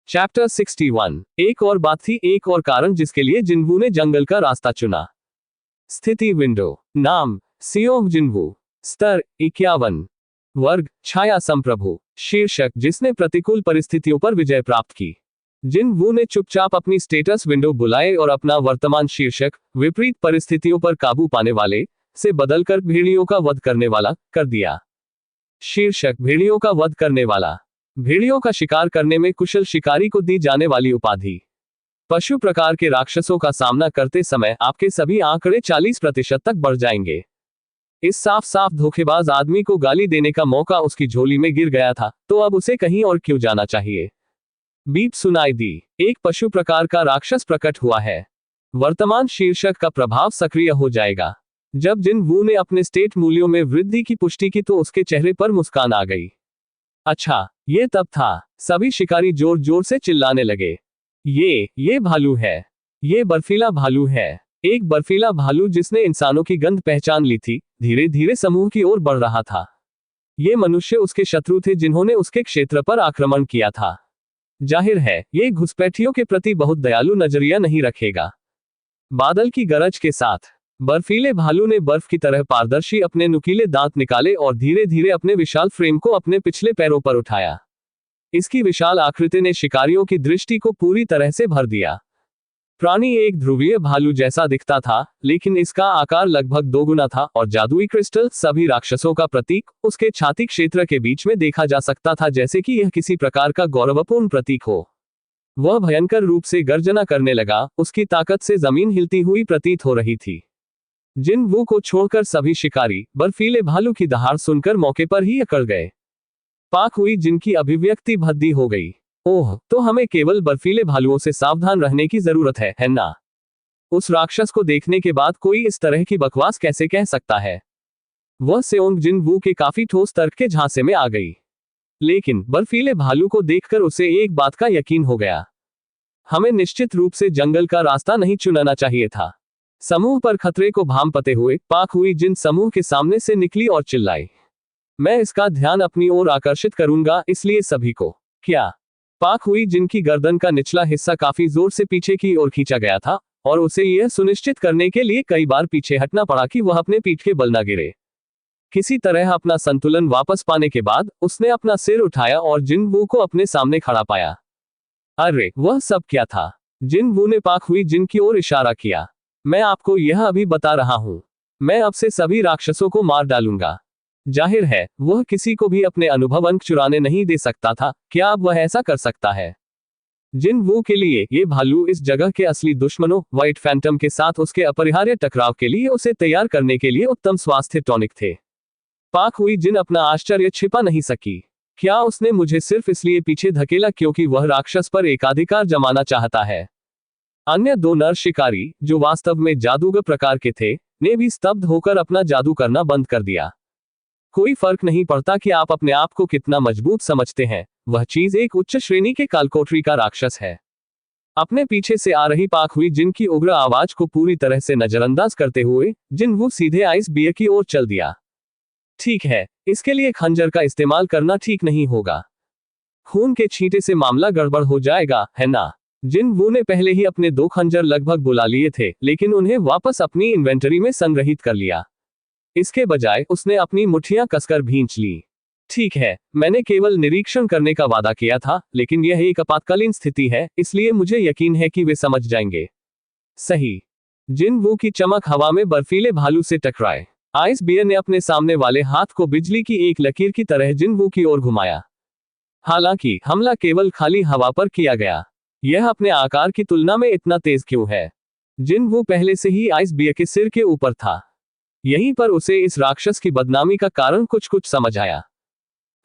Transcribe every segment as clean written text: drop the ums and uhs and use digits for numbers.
Chapter 61। एक और बात थी, एक और कारण जिसके लिए जिन्वू ने जंगल का रास्ता चुना। स्थिति विंडो। नाम सियोंग जिन्वू। स्तर 51। वर्ग छाया संप्रभु। शीर्षक जिसने प्रतिकूल परिस्थितियों पर विजय प्राप्त की। जिन्वू ने चुपचाप अपनी स्टेटस विंडो बुलाए और अपना वर्तमान शीर्षक विपरीत परिस्थितियों पर काबू पाने वाले से बदलकर भेड़ियों का वध करने वाला कर दिया। शीर्षक भेड़ियों का वध करने वाला। भेड़ियों का शिकार करने में कुशल शिकारी को दी जाने वाली उपाधि। पशु प्रकार के राक्षसों का सामना करते समय आपके सभी आंकड़े 40% तक बढ़ जाएंगे। इस साफ साफ धोखेबाज आदमी को गाली देने का मौका उसकी झोली में गिर गया था, तो अब उसे कहीं और क्यों जाना चाहिए। बीप सुनाई दी। एक पशु प्रकार का राक्षस प्रकट हुआ है। वर्तमान शीर्षक का प्रभाव सक्रिय हो जाएगा। जब जिन्वू ने अपने स्टेट मूल्यों में वृद्धि की पुष्टि की तो उसके चेहरे पर मुस्कान आ गई। अच्छा, ये तब था। सभी शिकारी जोर जोर से चिल्लाने लगे। ये भालू है। ये बर्फीला भालू है। एक बर्फीला भालू जिसने इंसानों की गंध पहचान ली थी, धीरे धीरे समूह की ओर बढ़ रहा था। ये मनुष्य उसके शत्रु थे जिन्होंने उसके क्षेत्र पर आक्रमण किया था। जाहिर है, ये घुसपैठियों के प्रति बहुत दयालु नजरिया नहीं रखेगा। बादल की गरज के साथ बर्फीले भालू ने बर्फ की तरह पारदर्शी अपने नुकीले दांत निकाले और धीरे धीरे अपने विशाल फ्रेम को अपने पिछले पैरों पर उठाया। इसकी विशाल आकृति ने शिकारियों की दृष्टि को पूरी तरह से भर दिया। प्राणी एक ध्रुवीय भालू जैसा दिखता था, लेकिन इसका आकार लगभग दोगुना था और जादुई क्रिस्टल सभी राक्षसों का प्रतीक उसके छाती क्षेत्र के बीच में देखा जा सकता था, जैसे कि यह किसी प्रकार का गौरवपूर्ण प्रतीक हो। वह भयंकर रूप से गर्जना करने लगा। उसकी ताकत से जमीन हिलती हुई प्रतीत हो रही थी। जिन्वू को छोड़कर सभी शिकारी बर्फीले भालू की दहाड़ सुनकर मौके पर ही अकड़ गए। पाक हुई जिनकी अभिव्यक्ति भद्दी हो गई। ओह, तो हमें केवल बर्फीले भालुओं से सावधान रहने की जरूरत है ना? उस राक्षस को देखने के बाद कोई इस तरह की बकवास कैसे कह सकता है? वह सियोंग जिन्वू के काफी ठोस तर्क के झांसे में आ गई। लेकिन बर्फीले भालू को देखकर उसे एक बात का यकीन हो गया। हमें निश्चित रूप से जंगल का रास्ता नहीं चुनना चाहिए था। समूह पर खतरे को भांपते हुए पाक हुई जिन समूह के सामने से निकली और चिल्लाई, मैं इसका ध्यान अपनी ओर आकर्षित करूंगा, इसलिए सभी को। क्या? पाक हुई जिनकी गर्दन का निचला हिस्सा काफी जोर से पीछे की ओर खींचा गया था और उसे यह सुनिश्चित करने के लिए कई बार पीछे हटना पड़ा कि वह अपने पीठ के बल न गिरे। किसी तरह अपना संतुलन वापस पाने के बाद उसने अपना सिर उठाया और जिन्वू को अपने सामने खड़ा पाया। अरे, वह सब क्या था? जिन्वू ने पाक हुई जिनकी ओर इशारा किया। मैं आपको यह अभी बता रहा हूं। मैं अब से सभी राक्षसों को मार डालूंगा। जाहिर है, वह किसी को भी अपने अनुभव अंक चुराने नहीं दे सकता था। क्या अब वह ऐसा कर सकता है? जिन्वू के लिए ये भालू इस जगह के असली दुश्मनों व्हाइट फैंटम के साथ उसके अपरिहार्य टकराव के लिए उसे तैयार करने के लिए उत्तम स्वास्थ्य टॉनिक थे। पाक हुई जिन अपना आश्चर्य छिपा नहीं सकी। क्या उसने मुझे सिर्फ इसलिए पीछे धकेला क्योंकि वह राक्षस पर एकाधिकार जमाना चाहता है? अन्य दो नर शिकारी, जो वास्तव में जादूगर प्रकार के थे, ने भी स्तब्ध होकर अपना जादू करना बंद कर दिया। कोई फर्क नहीं पड़ता कि आप अपने आप को कितना मजबूत समझते हैं, वह चीज एक उच्च श्रेणी के कालकोठरी का राक्षस है। अपने पीछे से आ रही पाक हुई जिनकी उग्र आवाज को पूरी तरह से नजरअंदाज करते हुए जिन्वू सीधे आइस बियर की ओर चल दिया। ठीक है, इसके लिए खंजर का इस्तेमाल करना ठीक नहीं होगा। खून के छींटे से मामला गड़बड़ हो जाएगा, है ना? जिन्वू ने पहले ही अपने 2 खंजर लगभग बुला लिए थे, लेकिन उन्हें वापस अपनी इन्वेंटरी में संग्रहित कर लिया। इसके बजाय उसने अपनी मुट्ठियां कसकर भींच ली। ठीक है, मैंने केवल निरीक्षण करने का वादा किया था, लेकिन यह एक आपातकालीन स्थिति है, इसलिए मुझे यकीन है कि वे समझ जाएंगे। सही। जिन्वू की चमक हवा में बर्फीले भालू से टकराए। आइस बियर ने अपने सामने वाले हाथ को बिजली की एक लकीर की तरह जिन्वू की ओर घुमाया। हालांकि हमला केवल खाली हवा पर किया गया। यह अपने आकार की तुलना में इतना तेज क्यों है? जिन्वू पहले से ही आइस बियर के सिर के ऊपर था। यहीं पर उसे इस राक्षस की बदनामी का कारण कुछ समझ आया।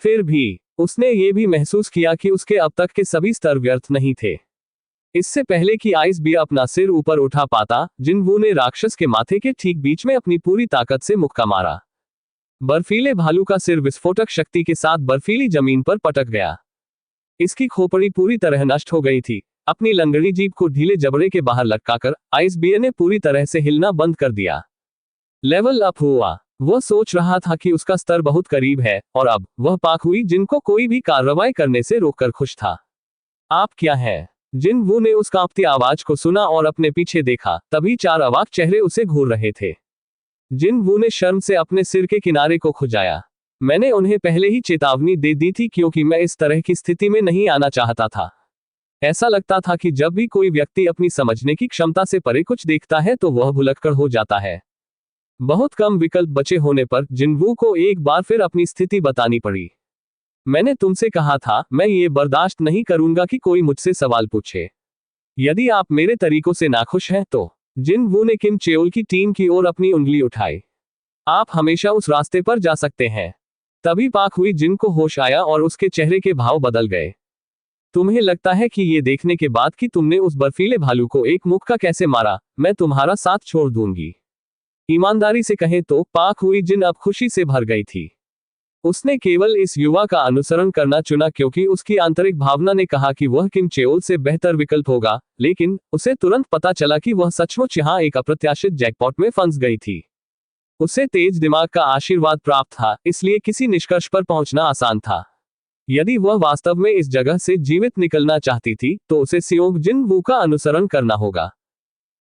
फिर भी उसने ये भी महसूस किया कि उसके अब तक के सभी स्तर व्यर्थ नहीं थे। इससे पहले कि आइस बियर अपना सिर ऊपर उठा पाता, जिन्वू ने राक्षस के माथे के ठीक बीच में अपनी पूरी ताकत से मुक्का मारा। बर्फीले भालू का सिर विस्फोटक शक्ति के साथ बर्फीली जमीन पर पटक गया। इसकी खोपड़ी पूरी तरह नष्ट हो गई थी। अपनी लंगड़ी जीभ को ढीले जबड़े के बाहर लटकाकर आइस बियर ने पूरी तरह से हिलना बंद कर दिया। लेवल अप हुआ। वह सोच रहा था कि उसका स्तर बहुत करीब है और अब वह पाक हुई जिनको कोई भी कार्रवाई करने से रोककर खुश था। आप क्या हैं? जिनवू ने उस कांपती आवाज को सुना और अपने पीछे देखा, तभी 4 अवाक चेहरे उसे घूर रहे थे। जिनवू ने शर्म से अपने सिर के किनारे को खुजाया। मैंने उन्हें पहले ही चेतावनी दे दी थी क्योंकि मैं इस तरह की स्थिति में नहीं आना चाहता था। ऐसा लगता था कि जब भी कोई व्यक्ति अपनी समझने की क्षमता से परे कुछ देखता है तो वह भुलक्कड़ हो जाता है। बहुत कम विकल्प बचे होने पर जिनवू को एक बार फिर अपनी स्थिति बतानी पड़ी। मैंने तुमसे कहा था, मैं ये बर्दाश्त नहीं करूंगा कि कोई मुझसे सवाल पूछे। यदि आप मेरे तरीकों से नाखुश हैं तो। जिनवू ने किम चेओल की टीम की ओर अपनी उंगली उठाई। आप हमेशा उस रास्ते पर जा सकते हैं। तभी पाक हुई जिन को होश आया और उसके चेहरे के भाव बदल गए। तुम्हें लगता है कि ये देखने के बाद कि तुमने उस बर्फीले भालू को एक मुक्का कैसे मारा, मैं तुम्हारा साथ छोड़ दूंगी। ईमानदारी से कहें तो पाक हुई जिन अब खुशी से भर गई थी। उसने केवल इस युवा का अनुसरण करना चुना क्योंकि उसकी आंतरिक भावना ने कहा कि वह किम चेओल से बेहतर विकल्प होगा, लेकिन उसे तुरंत पता चला कि वह सचमुच यहां एक अप्रत्याशित जैकपॉट में फंस गई थी। उसे तेज दिमाग का आशीर्वाद प्राप्त था, इसलिए किसी निष्कर्ष पर पहुंचना आसान था। यदि वह वास्तव में इस जगह से जीवित निकलना चाहती थी तो उसे सेओंग जिनवू का अनुसरण करना होगा।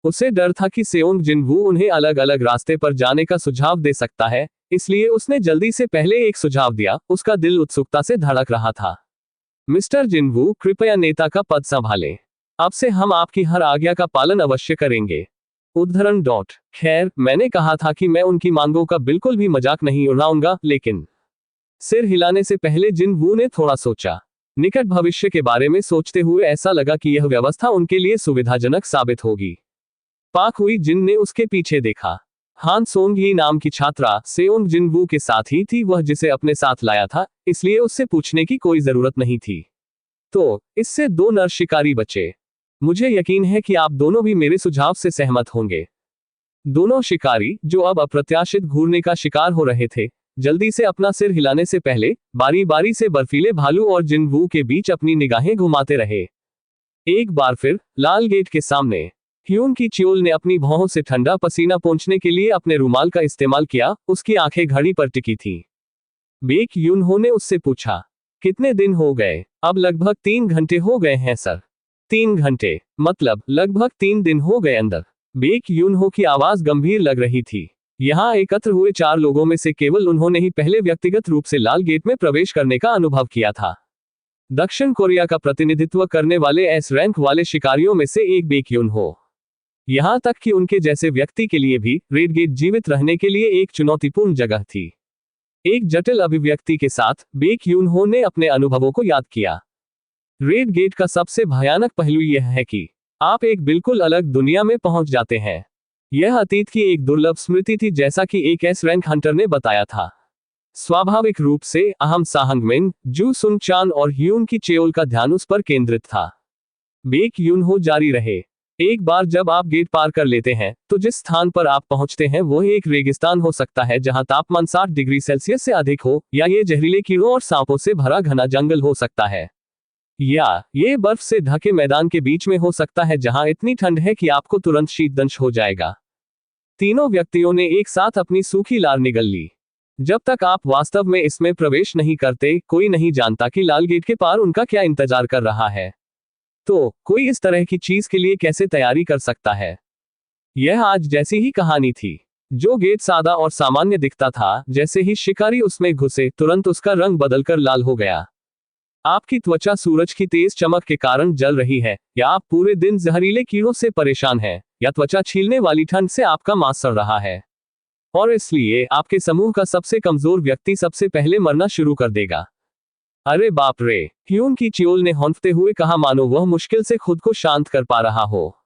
उसे डर था कि सेओंग जिनवू उन्हें अलग अलग रास्ते पर जाने का सुझाव दे सकता है, इसलिए उसने जल्दी से पहले एक सुझाव दिया। उसका दिल उत्सुकता से धड़क रहा था। मिस्टर जिनवू, कृपया नेता का पद संभालें। अब से हम आपकी हर आज्ञा का पालन अवश्य करेंगे। उद्धरण डॉट। खैर, मैंने कहा था कि मैं उनकी मांगों का बिल्कुल भी मजाक नहीं उड़ाऊंगा, लेकिन सिर हिलाने से पहले जिनवू ने थोड़ा सोचा। निकट भविष्य के बारे में सोचते हुए ऐसा लगा कि यह व्यवस्था उनके लिए सुविधाजनक साबित होगी। पाक हुई जिन ने उसके पीछे देखा। हान सोंग ही नाम की छात्रा सेओंग जिनवू के साथ ही थी, वह जिसे अपने साथ लाया था, इसलिए उससे पूछने की कोई जरूरत नहीं थी। तो इससे 2 नर शिकारी बचे। मुझे यकीन है कि आप दोनों भी मेरे सुझाव से सहमत होंगे। दोनों शिकारी, जो अब अप्रत्याशित घूरने का शिकार हो रहे थे, जल्दी से अपना सिर हिलाने से पहले बारी बारी से बर्फीले भालू और जिनवू के बीच अपनी निगाहें घुमाते रहे। एक बार फिर लाल गेट के सामने ह्यून की चियोल ने अपनी भौहों से ठंडा पसीना पोंछने के लिए अपने रुमाल का इस्तेमाल किया। उसकी आंखें घड़ी पर टिकी थीं। बेक यूनहो ने उससे पूछा, कितने दिन हो गए? अब लगभग 3 घंटे हो गए हैं सर। 3 घंटे मतलब लगभग 3 दिन हो गए अंदर। बेक यूनहो की आवाज गंभीर लग रही थी। यहां एकत्र हुए 4 लोगों में से केवल उन्होंने ही पहले व्यक्तिगत रूप से लाल गेट में प्रवेश करने का अनुभव किया था। दक्षिण कोरिया का प्रतिनिधित्व करने वाले एस रैंक वाले शिकारियों में से एक बेक यूनहो। यहां तक कि उनके जैसे व्यक्ति के लिए भी रेड गेट जीवित रहने के लिए एक चुनौतीपूर्ण जगह थी। एक जटिल अभिव्यक्ति के साथ बेक यूनहो ने अपने अनुभवों को याद किया। रेड गेट का सबसे भयानक पहलू यह है कि आप एक बिल्कुल अलग दुनिया में पहुंच जाते हैं। यह अतीत की एक दुर्लभ स्मृति थी, जैसा कि एक एस रैंक हंटर ने बताया था। स्वाभाविक रूप से अहम सांगमिन, जू सुंग चान और ह्यून की चेओल का ध्यान उस पर केंद्रित था। बेक यूनहो जारी रहे, एक बार जब आप गेट पार कर लेते हैं तो जिस स्थान पर आप पहुंचते हैं वह एक रेगिस्तान हो सकता है जहां तापमान 60 डिग्री सेल्सियस से अधिक हो, या ये जहरीले कीड़ों और सांपों से भरा घना जंगल हो सकता है, या ये बर्फ से ढके मैदान के बीच में हो सकता है जहां इतनी ठंड है कि आपको तुरंत शीतदंश हो जाएगा। तीनों व्यक्तियों ने एक साथ अपनी सूखी लार निगल ली। जब तक आप वास्तव में इसमें प्रवेश नहीं करते, कोई नहीं जानता कि लाल गेट के पार उनका क्या इंतजार कर रहा है। तो कोई इस तरह की चीज के लिए कैसे तैयारी कर सकता है? यह आज जैसी ही कहानी थी। जो गेट सादा और सामान्य दिखता था, जैसे ही शिकारी उसमें घुसे तुरंत उसका रंग बदलकर लाल हो गया। आपकी त्वचा सूरज की तेज चमक के कारण जल रही है, या आप पूरे दिन जहरीले कीड़ों से परेशान हैं, या त्वचा छीलने वाली ठंड से आपका मांस सड़ रहा है। और इसलिए आपके समूह का सबसे कमजोर व्यक्ति सबसे पहले मरना शुरू कर देगा। अरे बाप रे, ह्यून की चियोल ने हौंफते हुए कहा, मानो वह मुश्किल से खुद को शांत कर पा रहा हो।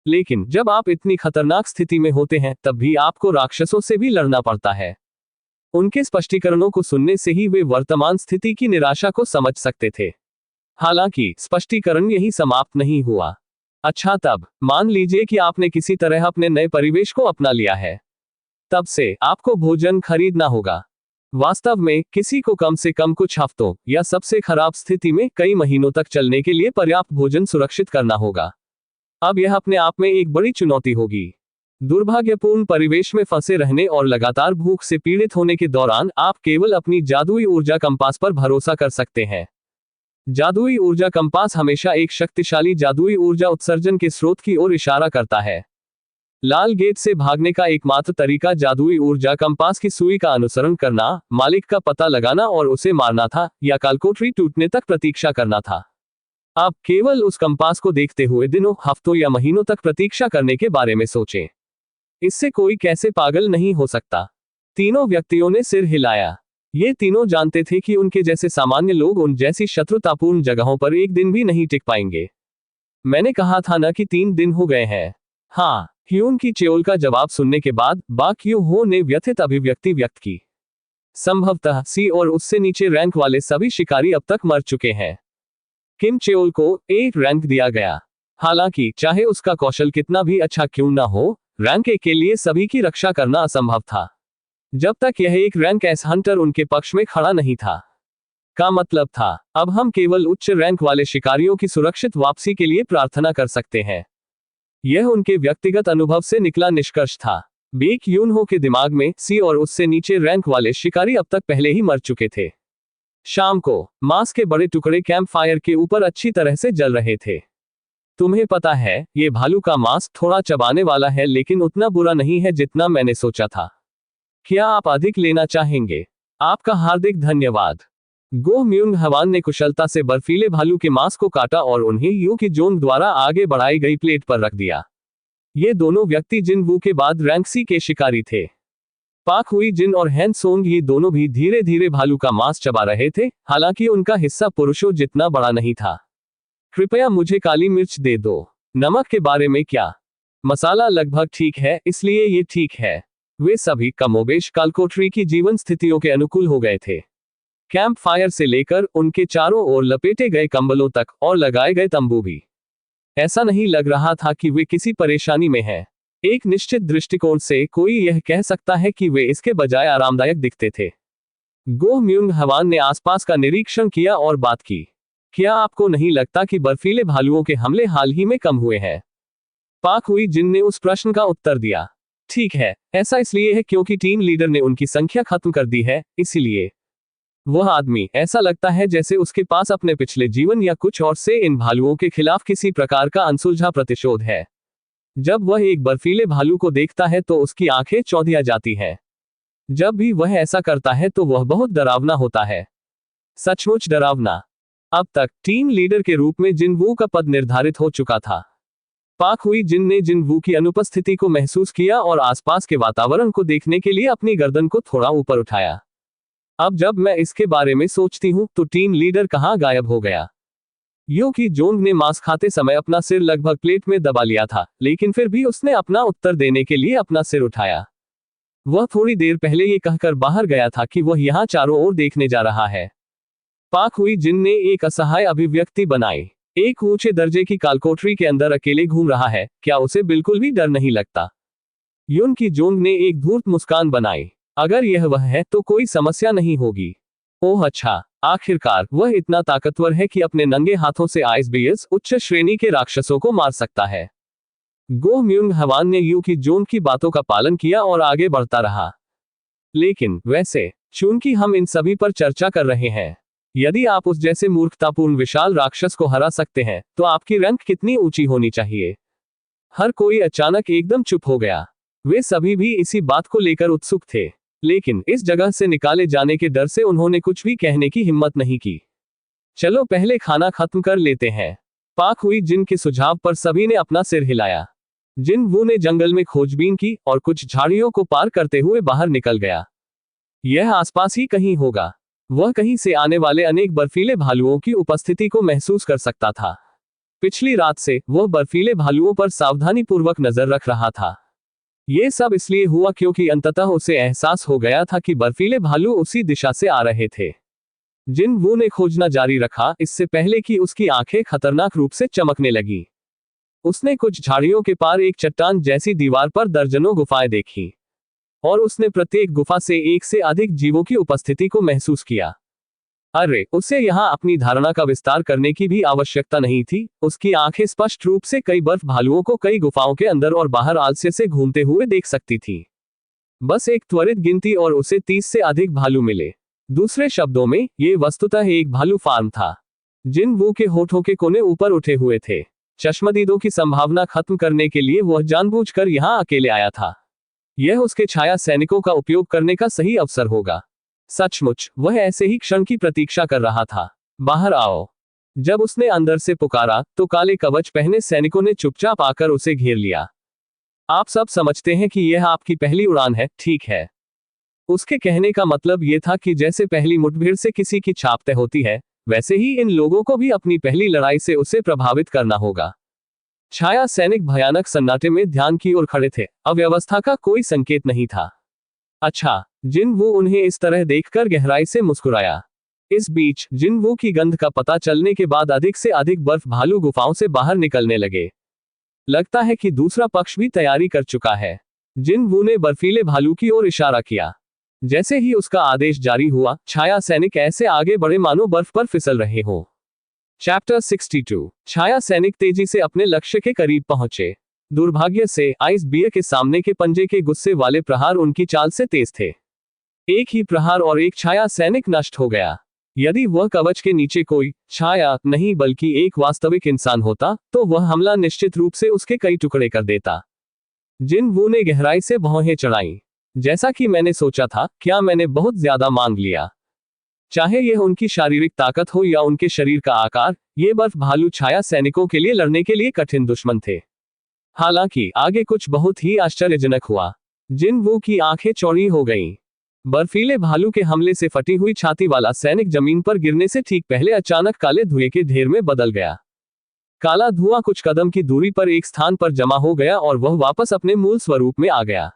लेकिन जब आप इतनी खतरनाक स्थिति में होते हैं तब भी आपको राक्षसों से भी लड़ना पड़ता है। उनके स्पष्टीकरणों को सुनने से ही वे वर्तमान स्थिति की निराशा को समझ सकते थे। हालांकि स्पष्टीकरण यही समाप्त नहीं हुआ। अच्छा, तब मान लीजिए कि आपने किसी तरह अपने नए परिवेश को अपना लिया है। तब से आपको भोजन खरीदना होगा। वास्तव में किसी को कम से कम कुछ हफ्तों या सबसे खराब स्थिति में कई महीनों तक चलने के लिए पर्याप्त भोजन सुरक्षित करना होगा। अब यह अपने आप में एक बड़ी चुनौती होगी। दुर्भाग्यपूर्ण परिवेश में फंसे रहने और लगातार भूख से पीड़ित होने के दौरान आप केवल अपनी जादुई ऊर्जा कंपास पर भरोसा कर सकते हैं। जादुई ऊर्जा कंपास हमेशा एक शक्तिशाली जादुई ऊर्जा उत्सर्जन के स्रोत की ओर इशारा करता है। लाल गेट से भागने का एकमात्र तरीका जादुई ऊर्जा कंपास की सुई का अनुसरण करना, मालिक का पता लगाना और उसे मारना था, या कालकोठरी टूटने तक प्रतीक्षा करना था। आप केवल उस कंपास को देखते हुए दिनों, हफ्तों या महीनों तक प्रतीक्षा करने के बारे में सोचें। इससे कोई कैसे पागल नहीं हो सकता। तीनों व्यक्तियों ने सिर हिलाया। ये तीनों जानते थे कि उनके जैसे सामान्य लोग उन जैसी शत्रुतापूर्ण जगहों पर एक दिन भी नहीं टिक पाएंगे। मैंने कहा था ना कि 3 दिन हो गए हैं। हाँ, ह्यून की चेओल का जवाब सुनने के बाद बा क्यू हो ने व्यथित अभिव्यक्ति व्यक्त की। संभवतः सी और उससे नीचे रैंक वाले सभी शिकारी अब तक मर चुके हैं। किम चेओल को ए रैंक दिया गया। हालांकि चाहे उसका कौशल कितना भी अच्छा क्यों ना हो, रैंक ए के लिए सभी की रक्षा करना असंभव था, जब तक यह एक रैंक एस हंटर उनके पक्ष में खड़ा नहीं था। का मतलब था, अब हम केवल उच्च रैंक वाले शिकारियों की सुरक्षित वापसी के लिए प्रार्थना कर सकते हैं। यह उनके व्यक्तिगत अनुभव से निकला निष्कर्ष था। बेक यून हो के दिमाग में सी और उससे नीचे रैंक वाले शिकारी अब तक पहले ही मर चुके थे। शाम को मांस के बड़े टुकड़े कैंप फायर के ऊपर अच्छी तरह से जल रहे थे। तुम्हें पता है, ये भालू का मांस थोड़ा चबाने वाला है, लेकिन उतना बुरा नहीं है जितना मैंने सोचा था। क्या आप अधिक लेना चाहेंगे? आपका हार्दिक धन्यवाद। गो म्यूंग हवान ने कुशलता से बर्फीले भालू के मांस को काटा और उन्हें यू की जोंग द्वारा आगे बढ़ाई गई प्लेट पर रख दिया। ये दोनों व्यक्ति जिन वू के बाद रैंक सी के शिकारी थे। पाक हुई जिन और हैन सोंग ये दोनों भी धीरे धीरे भालू का मांस चबा रहे थे, हालांकि उनका हिस्सा पुरुषों जितना बड़ा नहीं था। कृपया मुझे काली मिर्च दे दो। नमक के बारे में क्या? मसाला लगभग ठीक है, इसलिए ये ठीक है। वे सभी कमोबेश कालकोठरी की जीवन स्थितियों के अनुकूल हो गए थे। कैंप फायर से लेकर उनके चारों ओर लपेटे गए कंबलों तक और लगाए गए तंबू भी। ऐसा नहीं लग रहा था कि वे किसी परेशानी में हैं। एक निश्चित दृष्टिकोण से कोई यह कह सकता है कि वे इसके बजाय आरामदायक दिखते थे। गो म्यूंग हवान ने आसपास का निरीक्षण किया और बात की। क्या आपको नहीं लगता कि बर्फीले भालुओं के हमले हाल ही में कम हुए हैं? पाक हुई जिन ने उस प्रश्न का उत्तर दिया। ठीक है, ऐसा इसलिए है क्योंकि टीम लीडर ने उनकी संख्या खत्म कर दी है, इसीलिए। वह आदमी, ऐसा लगता है जैसे उसके पास अपने पिछले जीवन या कुछ और से इन भालुओं के खिलाफ किसी प्रकार का अनसुलझा प्रतिशोध है। जब वह एक बर्फीले भालू को देखता है तो उसकी आंखें चौंधिया जाती हैं। जब भी वह ऐसा करता है तो वह बहुत डरावना होता है। सचमुच डरावना। अब तक टीम लीडर के रूप में जिन वू का पद निर्धारित हो चुका था। पाक हुई जिन ने जिन वू की अनुपस्थिति को महसूस किया और आसपास के वातावरण को देखने के लिए अपनी गर्दन को थोड़ा ऊपर उठाया। अब जब मैं इसके बारे में सोचती हूँ तो टीम लीडर कहाँ गायब हो गया? यू की जोंग ने मांस खाते समय अपना सिर लगभग प्लेट में दबा लिया था, लेकिन फिर भी उसने अपना उत्तर देने के लिए अपना सिर उठाया। वह थोड़ी देर पहले ये कहकर बाहर गया था कि वह यहाँ चारों ओर देखने जा रहा है। पाक हुई जिन ने एक असहाय अभिव्यक्ति बनाई। एक ऊंचे दर्जे की कालकोठरी के अंदर अकेले घूम रहा है, क्या उसे बिल्कुल भी डर नहीं लगता? यून की जोंग ने एक धूर्त मुस्कान बनाई। अगर यह वह है तो कोई समस्या नहीं होगी। ओह अच्छा, आखिरकार वह इतना ताकतवर है कि अपने नंगे हाथों से आइसबीयर्स उच्च श्रेणी के राक्षसों को मार सकता है। गो म्यूंग हवान ने यू की जोंग की बातों का पालन किया और आगे बढ़ता रहा। लेकिन वैसे, चूंकि हम इन सभी पर चर्चा कर रहे हैं, यदि आप उस जैसे मूर्खतापूर्ण विशाल राक्षस को हरा सकते हैं तो आपकी रैंक कितनी ऊंची होनी चाहिए? हर कोई अचानक एकदम चुप हो गया। वे सभी भी इसी बात को लेकर उत्सुक थे, लेकिन इस जगह से निकाले जाने के डर से उन्होंने कुछ भी कहने की हिम्मत नहीं की। चलो पहले खाना खत्म कर लेते हैं। पाक हुई जिन के सुझाव पर सभी ने अपना सिर हिलाया। जिन वू ने जंगल में खोजबीन की और कुछ झाड़ियों को पार करते हुए बाहर निकल गया। यह आसपास ही कहीं होगा। वह कहीं से आने वाले अनेक बर्फीले भालुओं की उपस्थिति को महसूस कर सकता था। पिछली रात से वह बर्फीले भालुओं पर सावधानीपूर्वक नजर रख रहा था। यह सब इसलिए हुआ क्योंकि अंततः उसे एहसास हो गया था कि बर्फीले भालू उसी दिशा से आ रहे थे। जिन वू ने खोजना जारी रखा, इससे पहले कि उसकी आंखें खतरनाक रूप से चमकने लगी। उसने कुछ झाड़ियों के पार एक चट्टान जैसी दीवार पर दर्जनों गुफाएं देखी, और उसने प्रत्येक गुफा से एक से अधिक जीवों की उपस्थिति को महसूस किया। अरे, उसे यहां अपनी धारणा का विस्तार करने की भी आवश्यकता नहीं थी। उसकी आंखें स्पष्ट रूप से कई बर्फ भालुओं को कई गुफाओं के अंदर और बाहर आलस्य से घूमते हुए देख सकती थी। बस एक त्वरित गिनती और उसे 30 से अधिक भालू मिले। दूसरे शब्दों में, ये वस्तुतः एक भालू फार्म था। जिन वू के होठों के कोने ऊपर उठे हुए थे। चश्मदीदों की संभावना खत्म करने के लिए वह जानबूझकर यहां अकेले आया था। यह उसके छाया सैनिकों का उपयोग करने का सही अवसर होगा। सचमुच वह ऐसे ही क्षण की प्रतीक्षा कर रहा था। बाहर आओ। जब उसने अंदर से पुकारा तो काले कवच पहने सैनिकों ने चुपचाप आकर उसे घेर लिया। आप सब समझते हैं कि यह आपकी पहली उड़ान है, ठीक है? उसके कहने का मतलब यह था कि जैसे पहली मुठभेड़ से किसी की छाप तय होती है, वैसे ही इन लोगों को भी अपनी पहली लड़ाई से उसे प्रभावित करना होगा। छाया सैनिक भयानक सन्नाटे में ध्यान की ओर खड़े थे। अव्यवस्था का कोई संकेत नहीं था। अच्छा, जिन वो उन्हें इस तरह देखकर गहराई से मुस्कुराया। इस बीच जिन वो की गंध का पता चलने के बाद अधिक से अधिक बर्फ भालू गुफाओं से बाहर निकलने लगे। लगता है कि दूसरा पक्ष भी तैयारी कर चुका है। जिन वो ने बर्फीले भालू की ओर इशारा किया। जैसे ही उसका आदेश जारी हुआ, छाया सैनिक ऐसे आगे बढ़े मानो बर्फ पर फिसल रहे हो। चैप्टर 62। छाया सैनिक तेजी से अपने लक्ष्य के करीब पहुंचे। दुर्भाग्य से आइस बियर के सामने के पंजे के गुस्से वाले प्रहार उनकी चाल से तेज थे। एक ही प्रहार और एक छाया सैनिक नष्ट हो गया। यदि वह कवच के नीचे कोई छाया नहीं बल्कि एक वास्तविक इंसान होता, तो वह हमला निश्चित रूप से उसके कई टुकड़े कर देता। जिन वू ने गहराई से भौहें चढ़ाई। जैसा कि मैंने सोचा था, क्या मैंने बहुत ज्यादा मांग लिया? चाहे यह उनकी शारीरिक ताकत हो या उनके शरीर का आकार, ये बर्फ भालू छाया सैनिकों के लिए लड़ने के लिए कठिन दुश्मन थे। हालांकि आगे कुछ बहुत ही आश्चर्यजनक हुआ। जिन वू की आंखें चौड़ी हो गईं। बर्फीले भालू के हमले से फटी हुई छाती वाला सैनिक जमीन पर गिरने से ठीक पहले अचानक काले धुएं के ढेर में बदल गया। काला धुआं कुछ कदम की दूरी पर एक स्थान पर जमा हो गया और वह वापस अपने मूल स्वरूप में आ गया।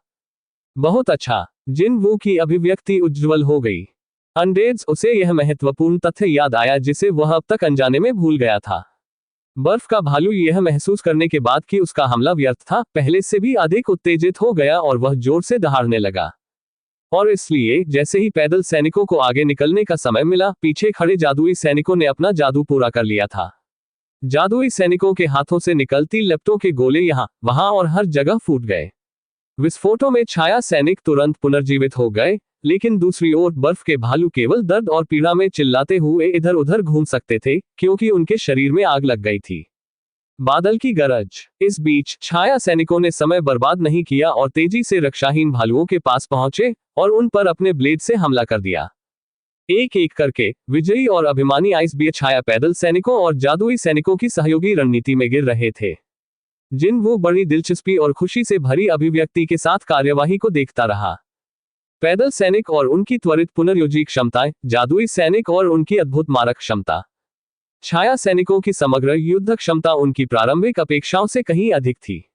बहुत अच्छा। जिन वू की अभिव्यक्ति उज्ज्वल हो गई। अनडेड्स उसे यह महत्वपूर्ण तथ्य याद आया जिसे वह अब तक अनजाने में भूल गया था। बर्फ का भालू यह महसूस करने के बाद कि उसका हमला व्यर्थ था, पहले से भी अधिक उत्तेजित हो गया और वह जोर से दहाड़ने लगा। और इसलिए जैसे ही पैदल सैनिकों को आगे निकलने का समय मिला, पीछे खड़े जादुई सैनिकों ने अपना जादू पूरा कर लिया था। जादुई सैनिकों के हाथों से निकलती लपटों के गोले यहां वहां और हर जगह फूट गए। विस्फोटों में छाया सैनिक तुरंत पुनर्जीवित हो गए, लेकिन दूसरी ओर बर्फ के भालू केवल दर्द और पीड़ा में चिल्लाते हुए इधर उधर घूम सकते थे, क्योंकि उनके शरीर में आग लग गई थी। बादल की गरज। इस बीच छाया सैनिकों ने समय बर्बाद नहीं किया और तेजी से रक्षाहीन भालुओं के पास पहुंचे और उन पर अपने ब्लेड से हमला कर दिया। एक एक करके विजयी और अभिमानी आइस बियर छाया पैदल सैनिकों और जादुई सैनिकों की सहयोगी रणनीति में गिर रहे थे। जिन वो बड़ी दिलचस्पी और खुशी से भरी अभिव्यक्ति के साथ कार्यवाही को देखता रहा। पैदल सैनिक और उनकी त्वरित पुनर्योजी क्षमताएं, जादुई सैनिक और उनकी अद्भुत मारक क्षमता। छाया सैनिकों की समग्र युद्ध क्षमता उनकी प्रारंभिक अपेक्षाओं से कहीं अधिक थी।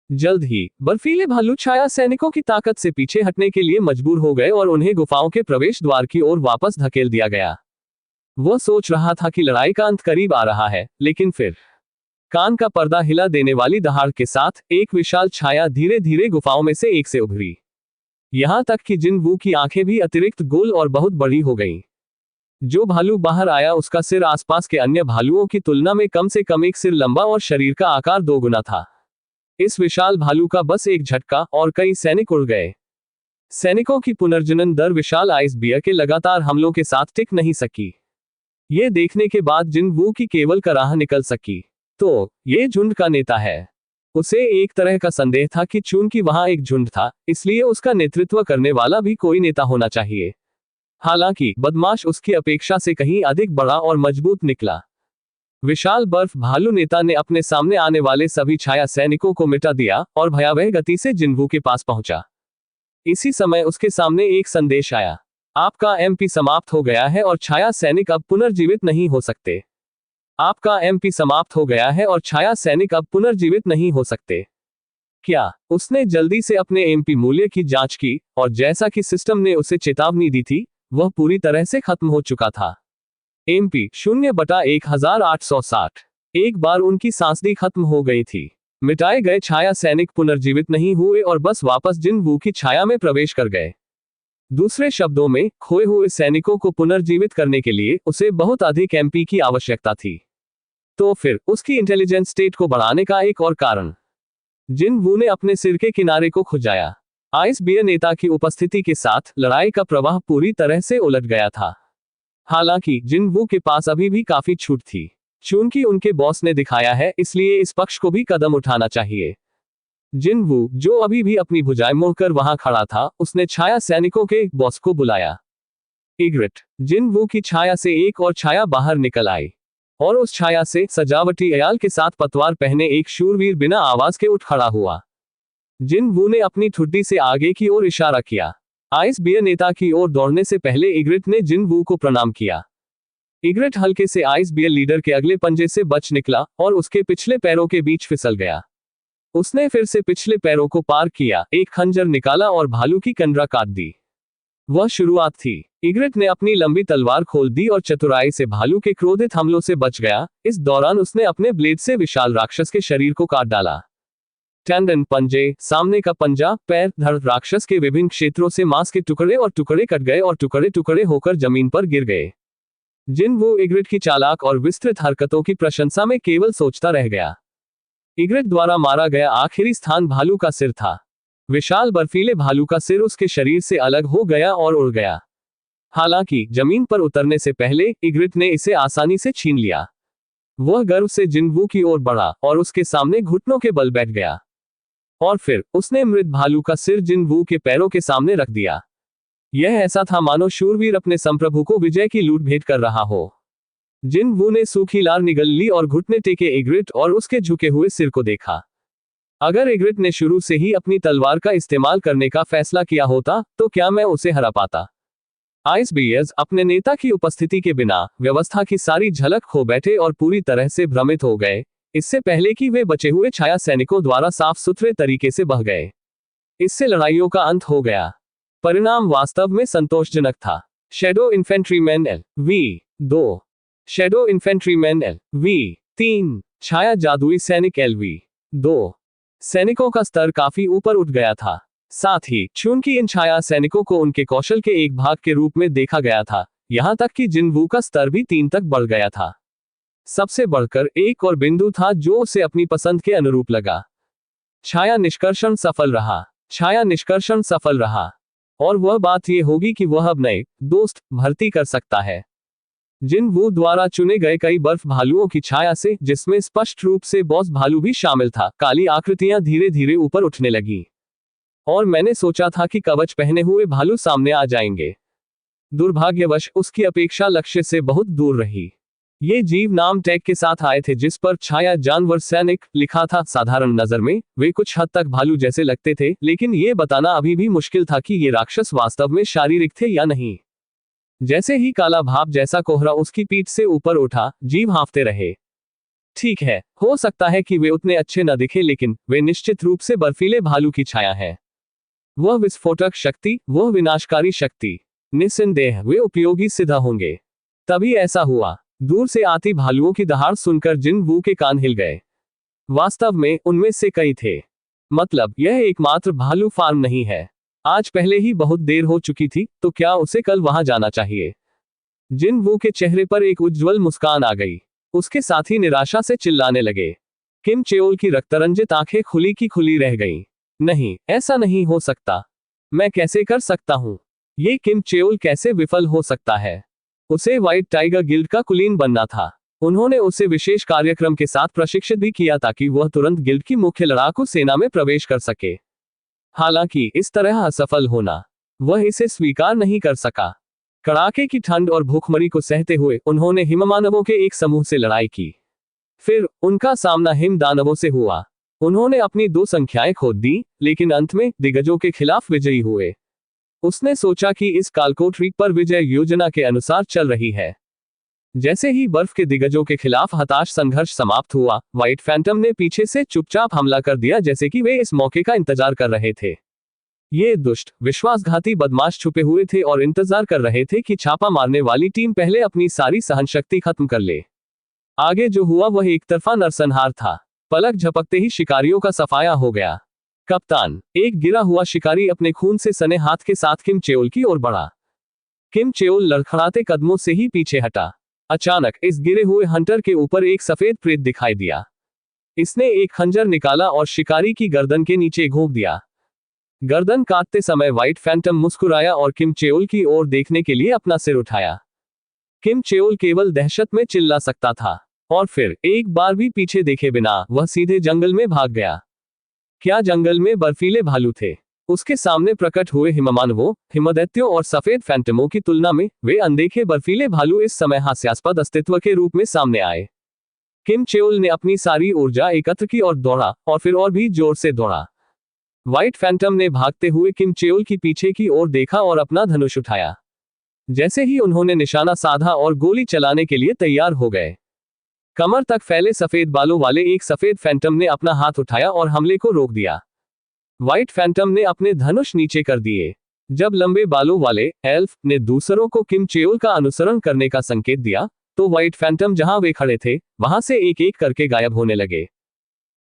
जल्द ही बर्फीले भालू छाया सैनिकों की ताकत से पीछे हटने के लिए मजबूर हो गए और उन्हें गुफाओं के प्रवेश द्वार की ओर वापस धकेल दिया गया। वह सोच रहा था कि लड़ाई का अंत करीब आ रहा है, लेकिन फिर कान का पर्दा हिला देने वाली दहाड़ के साथ एक विशाल छाया धीरे धीरे गुफाओं में से एक से उभरी। यहां तक कि जिन वू की आंखें भी अतिरिक्त गोल और बहुत बड़ी हो गईं। जो भालू बाहर आया उसका सिर आसपास के अन्य भालुओं की तुलना में कम से कम एक सिर लंबा और शरीर का आकार 2 गुना था। इस विशाल भालू का बस एक झटका और कई सैनिक उड़ गए। सैनिकों की पुनर्जनन दर विशाल आइस बियर के लगातार हमलों के साथ टिक नहीं सकी। ये देखने के बाद जिन वू की केवल कराह निकल सकी, तो ये झुंड का नेता है। उसे एक तरह का संदेह था कि चूंकि वहां एक झुंड था, इसलिए उसका नेतृत्व करने वाला भी कोई नेता होना चाहिए। हालांकि बदमाश उसकी अपेक्षा से कहीं अधिक बड़ा और मजबूत निकला। विशाल बर्फ भालू नेता ने अपने सामने आने वाले सभी छाया सैनिकों को मिटा दिया और भयावह गति से जिन्वू के पास पहुंचा। इसी समय उसके सामने एक संदेश आया। आपका एमपी समाप्त हो गया है और छाया सैनिक अब पुनर्जीवित नहीं हो सकते। आपका एमपी समाप्त हो गया है और छाया सैनिक अब पुनर्जीवित नहीं हो सकते। क्या? उसने जल्दी से अपने एमपी मूल्य की जांच की और जैसा कि सिस्टम ने उसे चेतावनी दी थी, वह पूरी तरह से खत्म हो चुका था। एमपी 0/1860। एक बार उनकी सांसदी खत्म हो गई थी। मिटाए गए छाया सैनिक पुनर्जीवित नहीं हुए और बस वापस जिन वू की छाया में प्रवेश कर गए। दूसरे शब्दों में, खोए हुए सैनिकों को पुनर्जीवित करने के लिए उसे बहुत अधिक एमपी की आवश्यकता थी। तो फिर उसकी इंटेलिजेंस स्टेट को बढ़ाने का एक और कारण। जिन वू ने अपने सिर के किनारे को खुजाया। आइस बियर नेता की उपस्थिति के साथ लड़ाई का प्रवाह पूरी तरह से उलट गया था। हालांकि जिनवू के पास अभी भी काफी छूट थी। चूंकि उनके बॉस ने दिखाया है, इसलिए इस पक्ष को भी कदम उठाना चाहिए। जिनवू, जो अभी भी अपनी भुजाएं मोड़कर वहां खड़ा था, उसने छाया सैनिकों के बॉस को बुलाया। इग्रिट। जिनवू की छाया से एक और छाया बाहर निकल आई, और उस छाया से सजावटी अयाल के साथ पतवार पहने एक शूरवीर बिना आवाज के उठ खड़ा हुआ। जिनवू ने अपनी ठुड्डी से आगे की ओर इशारा किया। आइस बियर नेता की ओर दौड़ने से पहले इग्रिट ने जिनवू को प्रणाम किया। इग्रिट हल्के से आइस बियर लीडर के अगले पंजे से बच निकला और उसके पिछले पैरों के बीच फिसल गया। उसने फिर से पिछले पैरों को पार किया, एक खंजर निकाला और भालू की कंडरा काट दी। वह शुरुआत थी। इग्रिट ने अपनी लंबी तलवार खोल दी और चतुराई से भालू के क्रोधित हमलों से बच गया। इस दौरान उसने अपने ब्लेड से विशाल राक्षस के शरीर को काट डाला। टेंडन, पंजे, सामने का पंजा, पैर, धड़, राक्षस के विभिन्न क्षेत्रों से मांस के टुकड़े और टुकड़े कट गए और टुकड़े टुकड़े होकर जमीन पर गिर गए। जिनवू इग्रिट की चालाक और विस्तृत हरकतों की प्रशंसा में केवल सोचता रह गया। इग्रिट द्वारा मारा गया आखिरी स्थान भालू का सिर था। विशाल बर्फीले भालू का सिर उसके शरीर से अलग हो गया और उड़ गया। हालांकि जमीन पर उतरने से पहले इग्रिट ने इसे आसानी से छीन लिया। वह गर्व से जिनवू की ओर बढ़ा और उसके सामने घुटनों के बल बैठ गया। और फिर उसने मृत भालू का सिर जिनवू के पैरों के सामने रख दिया। यह ऐसा था मानो शूरवीर अपने संप्रभु को विजय की लूट भेंट कर रहा हो। जिनवू ने सूखी लार निगल ली और घुटने टेके इग्रिट और उसके झुके हुए सिर को देखा। अगर इग्रिट ने शुरू से ही अपनी तलवार का इस्तेमाल करने का फैसला किया होता, तो क्या मैं उसे हरा पाता? आइस बियर्स अपने नेता की उपस्थिति के बिना व्यवस्था की सारी झलक खो बैठे और पूरी तरह से भ्रमित हो गए, इससे पहले कि वे बचे हुए छाया सैनिकों द्वारा साफ सुथरे तरीके से बह गए। इससे लड़ाइयों का अंत हो गया। परिणाम वास्तव में संतोषजनक था। शैडो इन्फेंट्रीमैन LV2, शैडो इन्फेंट्रीमैन LV3, छाया जादुई सैनिक LV2। सैनिकों का स्तर काफी ऊपर उठ गया था। साथ ही चूंकि इन छाया सैनिकों को उनके कौशल के एक भाग के रूप में देखा गया था, यहां तक कि जिनवू का स्तर भी 3 तक बढ़ गया था। सबसे बढ़कर एक और बिंदु था जो उसे अपनी पसंद के अनुरूप लगा। छाया निष्कर्षण सफल रहा। छाया निष्कर्षण सफल रहा। और वह बात यह होगी कि वह अब नए दोस्त भर्ती कर सकता है। जिनवू द्वारा चुने गए कई बर्फ भालुओं की छाया से, जिसमें स्पष्ट रूप से बॉस भालू भी शामिल था, काली आकृतियां धीरे धीरे ऊपर उठने लगी। और मैंने सोचा था कि कवच पहने हुए भालू सामने आ जाएंगे। दुर्भाग्यवश उसकी अपेक्षा लक्ष्य से बहुत दूर रही। ये जीव नाम टैग के साथ आए थे जिस पर छाया जानवर सैनिक लिखा था। साधारण नजर में वे कुछ हद तक भालू जैसे लगते थे, लेकिन ये बताना अभी भी मुश्किल था कि ये राक्षस वास्तव में शारीरिक थे या नहीं। जैसे ही काला भाप जैसा कोहरा उसकी पीठ से ऊपर उठा, जीव हाँफते रहे। ठीक है, हो सकता है कि वे उतने अच्छे न दिखे, लेकिन वे निश्चित रूप से बर्फीले भालू की छाया है। वह विस्फोटक शक्ति, वह विनाशकारी शक्ति, निस्संदेह वे उपयोगी सिद्ध होंगे। तभी ऐसा हुआ। दूर से आती भालुओं की दहाड़ सुनकर जिनवू के कान हिल गए। वास्तव में उनमें से कई थे। मतलब यह एकमात्र भालू फार्म नहीं है। आज पहले ही बहुत देर हो चुकी थी, तो क्या उसे कल वहां जाना चाहिए? जिनवू के चेहरे पर एक उज्ज्वल मुस्कान आ गई। उसके साथी निराशा से चिल्लाने लगे। किम चेओल की रक्तरंजित आंखें खुली की खुली रह गईं। नहीं, ऐसा नहीं हो सकता। मैं कैसे कर सकता हूं? ये किम चेओल कैसे विफल हो सकता है? उसे व्हाइट टाइगर गिल्ड का कुलीन बनना था। उन्होंने उसे विशेष कार्यक्रम के साथ प्रशिक्षित भी किया ताकि वह तुरंत गिल्ड की मुख्य लड़ाकू सेना में प्रवेश कर सके। हालांकि इस तरह असफल होना, वह इसे स्वीकार नहीं कर सका। कड़ाके की ठंड और भूखमरी को सहते हुए उन्होंने हिममानवों के एक समूह से लड़ाई की। फिर उनका सामना हिम दानवों से हुआ। उन्होंने अपनी 2 संख्याएं खो दी, लेकिन अंत में दिग्गजों के खिलाफ विजयी हुए। उसने सोचा कि इस कालकोट रीक पर विजय योजना के अनुसार चल रही है। जैसे ही बर्फ के दिग्गजों के खिलाफ हताश संघर्ष समाप्त हुआ, व्हाइट फैंटम ने पीछे से चुपचाप हमला कर दिया, जैसे कि वे इस मौके का इंतजार कर रहे थे। ये दुष्ट विश्वासघाती बदमाश छुपे हुए थे और इंतजार कर रहे थे कि छापा मारने वाली टीम पहले अपनी सारी सहनशक्ति खत्म कर ले। आगे जो हुआ वह एक तरफा नरसंहार था। पलक झपकते ही शिकारियों का सफाया हो गया। कप्तान, एक गिरा हुआ शिकारी अपने खून से सने हाथ के साथ किम चेओल की ओर बढ़ा। किम चेओल लड़खड़ाते कदमों से ही पीछे हटा। अचानक इस गिरे हुए हंटर के ऊपर एक सफेद प्रेत दिखाई दिया। इसने एक खंजर निकाला और शिकारी की गर्दन के नीचे घोंप दिया। गर्दन काटते समय व्हाइट फैंटम मुस्कुराया और किम चेओल की ओर देखने के लिए अपना सिर उठाया। किम चेओल केवल दहशत में चिल्ला सकता था और फिर एक बार भी पीछे देखे बिना वह सीधे जंगल में भाग गया। क्या जंगल में बर्फीले भालू थे? उसके सामने प्रकट हुए हिममानवों, हिमदैत्यों और सफेद फैंटमों की तुलना में वे अनदेखे बर्फीले भालू इस समय हास्यास्पद अस्तित्व के रूप में सामने आए। किम चेओल ने अपनी सारी ऊर्जा एकत्र की और दौड़ा, और फिर और भी जोर से दौड़ा। व्हाइट फैंटम ने भागते हुए किम चेओल की पीछे की ओर देखा और अपना धनुष उठाया। जैसे ही उन्होंने निशाना साधा और गोली चलाने के लिए तैयार हो गए, कमर तक फैले सफेद बालों वाले एक सफेद फैंटम ने अपना हाथ उठाया और हमले को रोक दिया। व्हाइट फैंटम ने अपने धनुष नीचे कर दिए। जब लंबे बालों वाले एल्फ ने दूसरों को किम चेओल का अनुसरण करने का संकेत दिया, तो व्हाइट फैंटम जहां वे खड़े थे वहां से एक एक करके गायब होने लगे।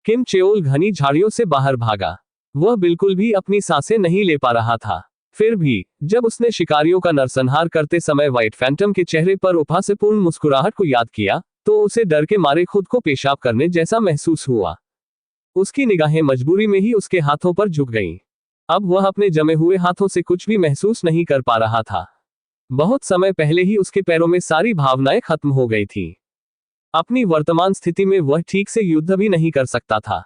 किम चेओल घनी झाड़ियों से बाहर भागा। वह बिल्कुल भी अपनी सांसें नहीं ले पा रहा था। फिर भी जब उसने शिकारियों का नरसंहार करते समय व्हाइट फैंटम के चेहरे पर उपहासपूर्ण मुस्कुराहट को याद किया, तो उसे डर के मारे खुद को पेशाब करने जैसा महसूस हुआ। उसकी निगाहें मजबूरी में ही उसके हाथों पर झुक गईं। अब वह अपने जमे हुए हाथों से कुछ भी महसूस नहीं कर पा रहा था। बहुत समय पहले ही उसके पैरों में सारी भावनाएं खत्म हो गई थी। अपनी वर्तमान स्थिति में वह ठीक से युद्ध भी नहीं कर सकता था।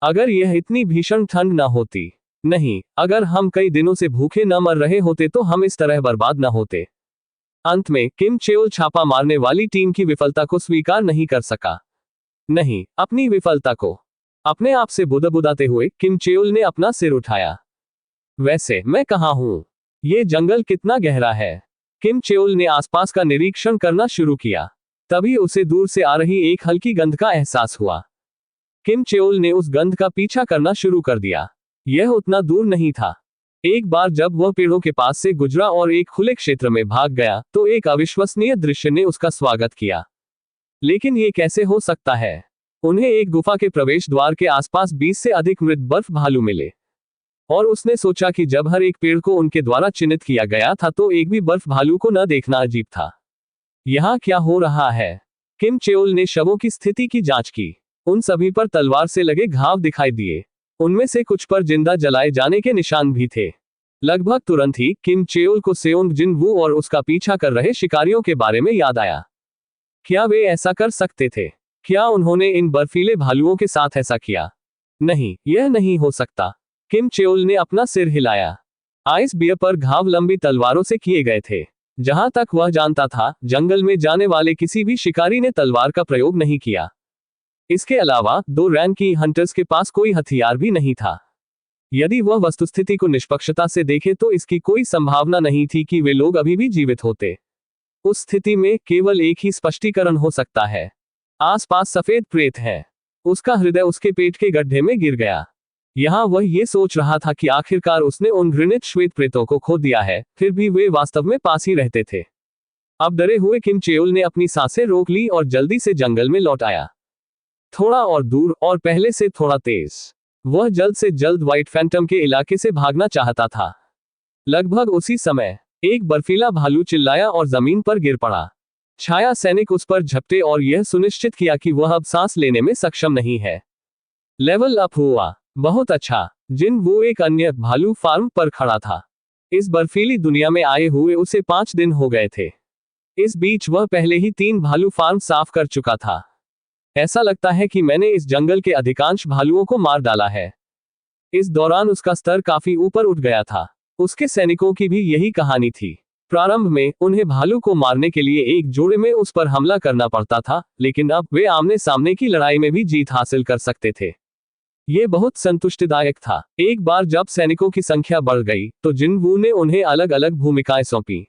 अगर यह इतनी भीषण ठंड न होती, नहीं, अगर हम कई दिनों से भूखे न मर रहे होते तो हम इस तरह बर्बाद न होते। अंत में किम चेओल छापा मारने वाली टीम की विफलता को स्वीकार नहीं कर सका। नहीं, अपनी विफलता को। अपने आप से बुदबुदाते हुए किम चेओल ने अपना सिर उठाया। वैसे मैं कहाँ हूँ? ये जंगल कितना गहरा है? किम चेओल ने आसपास का निरीक्षण करना शुरू किया। तभी उसे दूर से आ रही एक हल्की गंध का एहसास हुआ। किम चेओल ने उस गंध का पीछा करना शुरू कर दिया। यह उतना दूर नहीं था। एक बार जब वह पेड़ों के पास से गुजरा और एक खुले क्षेत्र में भाग गया, तो एक अविश्वसनीय दृश्य ने उसका स्वागत किया। लेकिन ये कैसे हो सकता है? उन्हें एक गुफा के प्रवेश द्वार के आसपास 20 से अधिक मृत बर्फ भालू मिले, और उसने सोचा कि जब हर एक पेड़ को उनके द्वारा चिन्हित किया गया था तो एक भी बर्फ भालू को न देखना अजीब था। यहाँ क्या हो रहा है? किम चेओल ने शवों की स्थिति की जांच की। उन सभी पर तलवार से लगे घाव दिखाई दिए। उनमें से कुछ पर जिंदा जलाए जाने के निशान भी थे। लगभग तुरंत ही किम चेओल को सेओंग जिनवू और उसका पीछा कर रहे शिकारियों के बारे में याद आया। क्या वे ऐसा कर सकते थे? क्या उन्होंने इन बर्फीले भालुओं के साथ ऐसा किया? नहीं, यह नहीं हो सकता। किम चेओल ने अपना सिर हिलाया। आइस बियर पर घाव लंबी तलवारों से किए गए थे। जहां तक वह जानता था, जंगल में जाने वाले किसी भी शिकारी ने तलवार का प्रयोग नहीं किया। इसके अलावा 2 रैंक की हंटर्स के पास कोई हथियार भी नहीं था। यदि वह वस्तुस्थिति को निष्पक्षता से देखे तो इसकी कोई संभावना नहीं थी कि वे लोग अभी भी जीवित होते। उस स्थिति में केवल एक ही स्पष्टीकरण हो सकता है। आसपास सफेद प्रेत है। उसका हृदय उसके पेट के गड्ढे में गिर गया। यहाँ वह ये सोच रहा था कि आखिरकार उसने उन घृणित श्वेत प्रेतों को खो दिया है, फिर भी वे वास्तव में पास ही रहते थे। अब डरे हुए किम चेओल ने अपनी सांसें रोक ली और जल्दी से जंगल में लौट आया। थोड़ा और दूर और पहले से थोड़ा तेज। वह जल्द से जल्द व्हाइट फैंटम के इलाके से भागना चाहता था। लगभग उसी समय एक बर्फीला भालू चिल्लाया और जमीन पर गिर पड़ा। छाया सैनिक उस पर झपटे और यह सुनिश्चित किया कि वह अब सांस लेने में सक्षम नहीं है। लेवल अप हुआ। बहुत अच्छा। जिनवू एक अन्य भालू फार्म पर खड़ा था। इस बर्फीली दुनिया में आए हुए उसे 5 दिन हो गए थे। इस बीच वह पहले ही 3 भालू फार्म साफ कर चुका था। ऐसा लगता है कि मैंने इस जंगल के अधिकांश भालुओं को मार डाला है। इस दौरान उसका स्तर काफी ऊपर उठ गया था। उसके सैनिकों की भी यही कहानी थी। प्रारंभ में उन्हें भालू को मारने के लिए एक जोड़े में उस पर हमला करना पड़ता था, लेकिन अब वे आमने सामने की लड़ाई में भी जीत हासिल कर सकते थे। ये बहुत संतुष्टिदायक था। एक बार जब सैनिकों की संख्या बढ़ गई, तो जिनवू ने उन्हें अलग अलग भूमिकाएं सौंपी।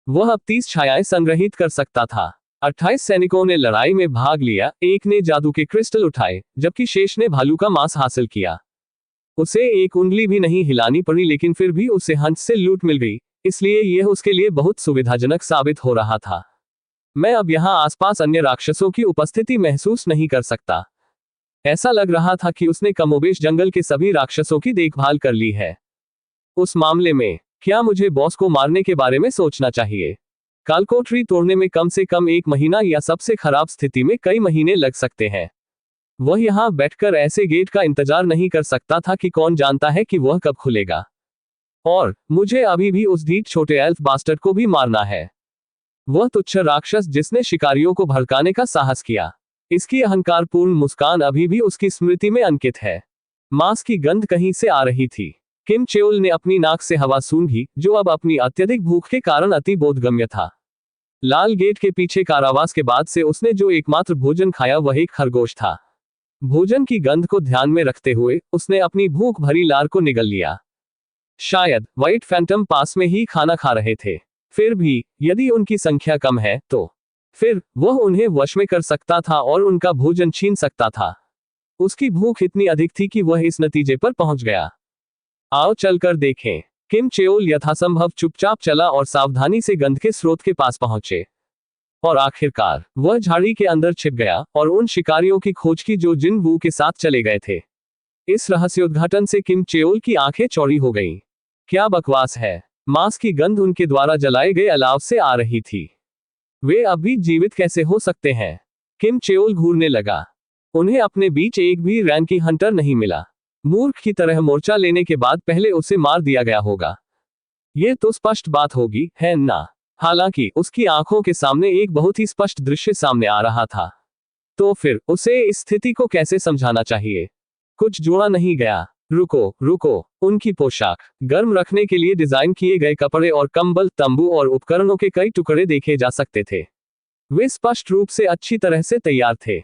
वह अब 30 छायाएं संग्रहित कर सकता था। 28 सैनिकों ने लड़ाई में भाग लिया, एक ने जादू के क्रिस्टल उठाए, जबकि शेष ने भालू का मांस हासिल किया। उसे एक उंगली भी नहीं हिलानी पड़ी, लेकिन फिर भी उसे हंस से लूट मिल गई, इसलिए यह उसके लिए बहुत सुविधाजनक साबित हो रहा था। मैं अब यहाँ आसपास अन्य राक्षसों की उपस्थिति महसूस नहीं कर सकता। ऐसा लग रहा था कि उसने कमोबेश जंगल के सभी राक्षसों की देखभाल कर ली है। उस मामले में क्या मुझे बॉस को मारने के बारे में सोचना चाहिए? कालकोठरी तोड़ने में कम से कम 1 महीना या सबसे खराब स्थिति में कई महीने लग सकते हैं। वह यहाँ बैठकर ऐसे गेट का इंतजार नहीं कर सकता था कि कौन जानता है कि वह कब खुलेगा। और मुझे अभी भी उस ढीठ छोटे एल्फ बास्टर्ड को भी मारना है। वह तुच्छ राक्षस जिसने शिकारियों को भड़काने का साहस किया। इसकी अहंकारपूर्ण मुस्कान अभी भी उसकी स्मृति में अंकित है। मांस की गंध कहीं से आ रही थी। किम चेओल ने अपनी नाक से हवा सूंघी, जो अब अपनी अत्यधिक भूख के कारण अति बोधगम्य था। लाल गेट के पीछे कारावास के बाद से उसने जो एकमात्र भोजन खाया वह एक खरगोश था। भोजन की गंध को ध्यान में रखते हुए उसने अपनी भूख भरी लार को निगल लिया। शायद व्हाइट फैंटम पास में ही खाना खा रहे थे। फिर भी यदि उनकी संख्या कम है तो फिर वह उन्हें वश में कर सकता था और उनका भोजन छीन सकता था। उसकी भूख इतनी अधिक थी कि वह इस नतीजे पर पहुंच गया। आओ चलकर देखें। किम चेओल यथासंभव चुपचाप चला और सावधानी से गंध के स्रोत के पास पहुंचे। और आखिरकार वह झाड़ी के अंदर छिप गया और उन शिकारियों की खोज की जो जिन वू के साथ चले गए थे। इस रहस्योद्घाटन से किम चेओल की आंखें चौड़ी हो गईं। क्या बकवास है। मांस की गंध उनके द्वारा जलाए गए अलाव से आ रही थी। वे अब भी जीवित कैसे हो सकते हैं? किम चेओल घूरने लगा। उन्हें अपने बीच एक भी रैंकी हंटर नहीं मिला। मूर्ख की तरह मोर्चा लेने के बाद पहले उसे मार दिया गया होगा। यह तो स्पष्ट बात होगी, है ना? हालांकि उसकी आंखों के सामने एक बहुत ही स्पष्ट दृश्य सामने आ रहा था। तो फिर उसे इस स्थिति को कैसे समझाना चाहिए? कुछ जोड़ा नहीं गया। रुको रुको, उनकी पोशाक, गर्म रखने के लिए डिजाइन किए गए कपड़े और कंबल, तंबू और उपकरणों के कई टुकड़े देखे जा सकते थे। वे स्पष्ट रूप से अच्छी तरह से तैयार थे।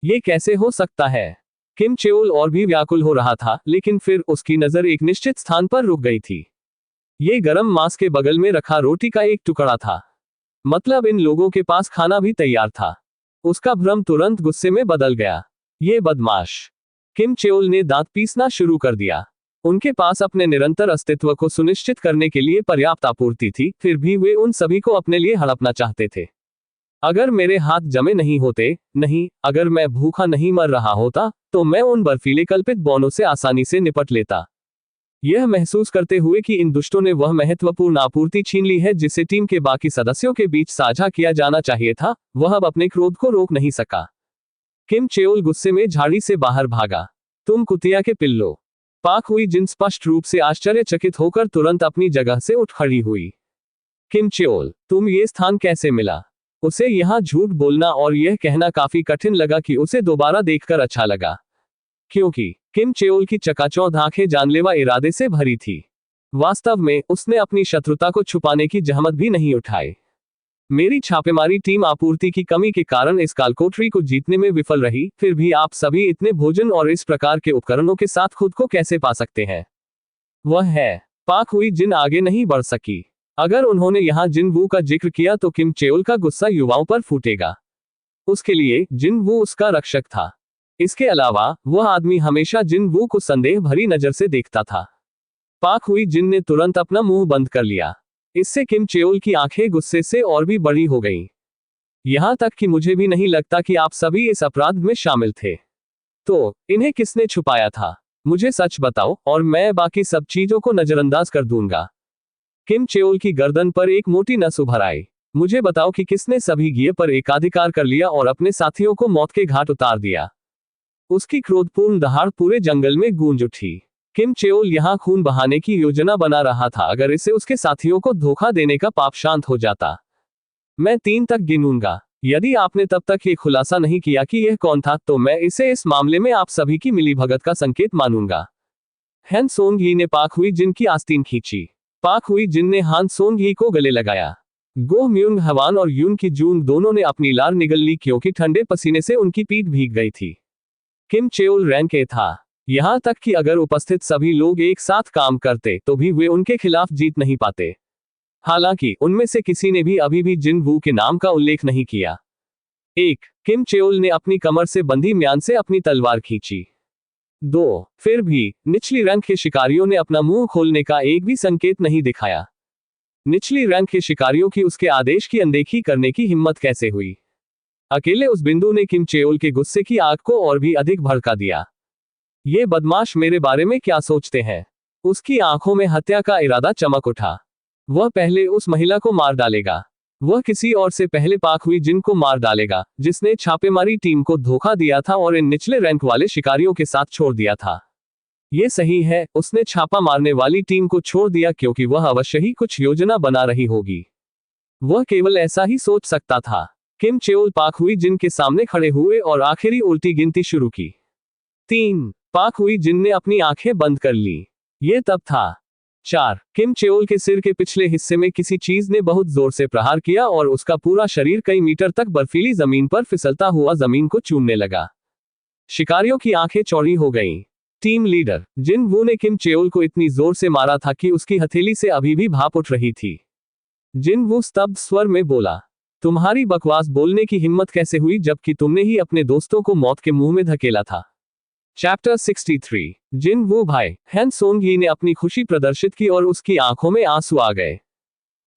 ये कैसे हो सकता है? किम चेओल और भी व्याकुल हो रहा था, लेकिन फिर उसकी नजर एक निश्चित स्थान पर रुक गई थी। ये गरम मांस के बगल में रखा रोटी का एक टुकड़ा था। मतलब इन लोगों के पास खाना भी तैयार था। उसका भ्रम तुरंत गुस्से में बदल गया। ये बदमाश। किम चेओल ने दांत पीसना शुरू कर दिया। उनके पास अपने निरंतर अस्तित्व को सुनिश्चित करने के लिए पर्याप्त आपूर्ति थी, फिर भी वे उन सभी को अपने लिए हड़पना चाहते थे। अगर मेरे हाथ जमे नहीं होते, नहीं, अगर मैं भूखा नहीं मर रहा होता, तो मैं उन बर्फीले कल्पित बौनों से आसानी से निपट लेता। यह महसूस करते हुए कि इन दुष्टों ने वह महत्वपूर्ण आपूर्ति छीन ली है जिसे टीम के बाकी सदस्यों के बीच साझा किया जाना चाहिए था, वह अब अपने क्रोध को रोक नहीं सका। किम चेओल गुस्से में झाड़ी से बाहर भागा। तुम कुतिया के पिल्लो। पाक हुई जिन स्पष्ट रूप से आश्चर्यचकित होकर तुरंत अपनी जगह से उठ खड़ी हुई। किम चेओल, तुम ये स्थान कैसे मिला? उसे यहाँ झूठ बोलना और यह कहना काफी कठिन लगा कि उसे दोबारा देखकर अच्छा लगा, क्योंकि किम चेओल की चकाचौंध आंखें जानलेवा इरादे से भरी थी। वास्तव में उसने अपनी शत्रुता को छुपाने की जहमत भी नहीं उठाई। मेरी छापेमारी टीम आपूर्ति की कमी के कारण इस कालकोठरी को जीतने में विफल रही, फिर भी आप सभी इतने भोजन और इस प्रकार के उपकरणों के साथ खुद को कैसे पा सकते हैं? वह है। पाक हुई जिन आगे नहीं बढ़ सकी। अगर उन्होंने यहाँ जिन वू का जिक्र किया तो किम चेओल का गुस्सा युवाओं पर फूटेगा। उसके लिए जिन वू उसका रक्षक था। इसके अलावा वह आदमी हमेशा जिन वू को संदेह भरी नजर से देखता था। पाक हुई जिन ने तुरंत अपना मुंह बंद कर लिया। इससे किम चेओल की आंखें गुस्से से और भी बड़ी हो गईं। यहां तक कि मुझे भी नहीं लगता कि आप सभी इस अपराध में शामिल थे। तो इन्हें किसने छुपाया था? मुझे सच बताओ और मैं बाकी सब चीजों को नजरअंदाज कर दूंगा। किम चेओल की गर्दन पर एक मोटी नस उभर आई। मुझे बताओ कि किसने सभी गिये पर एकाधिकार कर लिया और अपने साथियों को मौत के घाट उतार दिया। उसकी क्रोधपूर्ण दहाड़ पूरे जंगल में गूंज उठी। किम चेओल यहाँ खून बहाने की योजना बना रहा था। अगर इसे उसके साथियों को धोखा देने का पाप शांत हो जाता। मैं 3 तक गिनूंगा। यदि आपने तब तक ये खुलासा नहीं किया कि यह कौन था, तो मैं इसे इस मामले में आप सभी की मिलीभगत का संकेत मानूंगा। हैन सोंग ही ने पाक हुई जिन की आस्तीन खींची। पाक हुई जिन ने हान सोंग ही को गले लगाया। गो म्यूंग हवान और यून की जून दोनों ने अपनी लार निगल ली क्योंकि ठंडे पसीने से उनकी पीठ भीग गई थी। किम चेओल रैंक ए था। यहां तक कि अगर उपस्थित सभी लोग एक साथ काम करते तो भी वे उनके खिलाफ जीत नहीं पाते। हालांकि उनमें से किसी ने भी अभी भी जिन वू के नाम का उल्लेख नहीं किया। 1. किम चेओल ने अपनी कमर से बंधी म्यान से अपनी तलवार खींची। 2. फिर भी निचली रैंक के शिकारियों ने अपना मुंह खोलने का एक भी संकेत नहीं दिखाया। निचली रैंक के शिकारियों की उसके आदेश की अनदेखी करने की हिम्मत कैसे हुई? अकेले उस बिंदु ने किम चेओल के गुस्से की आग को और भी अधिक भड़का दिया। ये बदमाश मेरे बारे में क्या सोचते हैं? उसकी आंखों में हत्या का इरादा चमक उठा। वह पहले उस महिला को मार डालेगा। वह किसी और से पहले पाक हुई जिन को मार डालेगा, जिसने छापेमारी टीम को धोखा दिया था और इन निचले रैंक वाले शिकारियों के साथ छोड़ दिया था। ये सही है, उसने छापा मारने वाली टीम को छोड़ दिया क्योंकि वह अवश्य ही कुछ योजना बना रही होगी। वह केवल ऐसा ही सोच सकता था। किम चेओल पाक हुई जिन के सामने खड़े हुए और आखिरी उल्टी गिनती शुरू की। 3। पाक हुई जिन ने अपनी आंखें बंद कर ली। यह तब था। 4। किम चेओल के सिर के पिछले हिस्से में किसी चीज ने बहुत जोर से प्रहार किया और उसका पूरा शरीर कई मीटर तक बर्फीली जमीन पर फिसलता हुआ जमीन को चूमने लगा। शिकारियों की आंखें चौड़ी हो गईं। टीम लीडर जिन वू ने किम चेओल को इतनी जोर से मारा था कि उसकी हथेली से अभी भी भाप उठ रही थी। जिन वू स्तब्ध स्वर में बोला, तुम्हारी बकवास बोलने की हिम्मत कैसे हुई जबकि तुमने ही अपने दोस्तों को मौत के मुंह में धकेला था। चैप्टर 63। जिन वू भाई हैन सोंग ही ने अपनी खुशी प्रदर्शित की और उसकी आंखों में आंसू आ गए।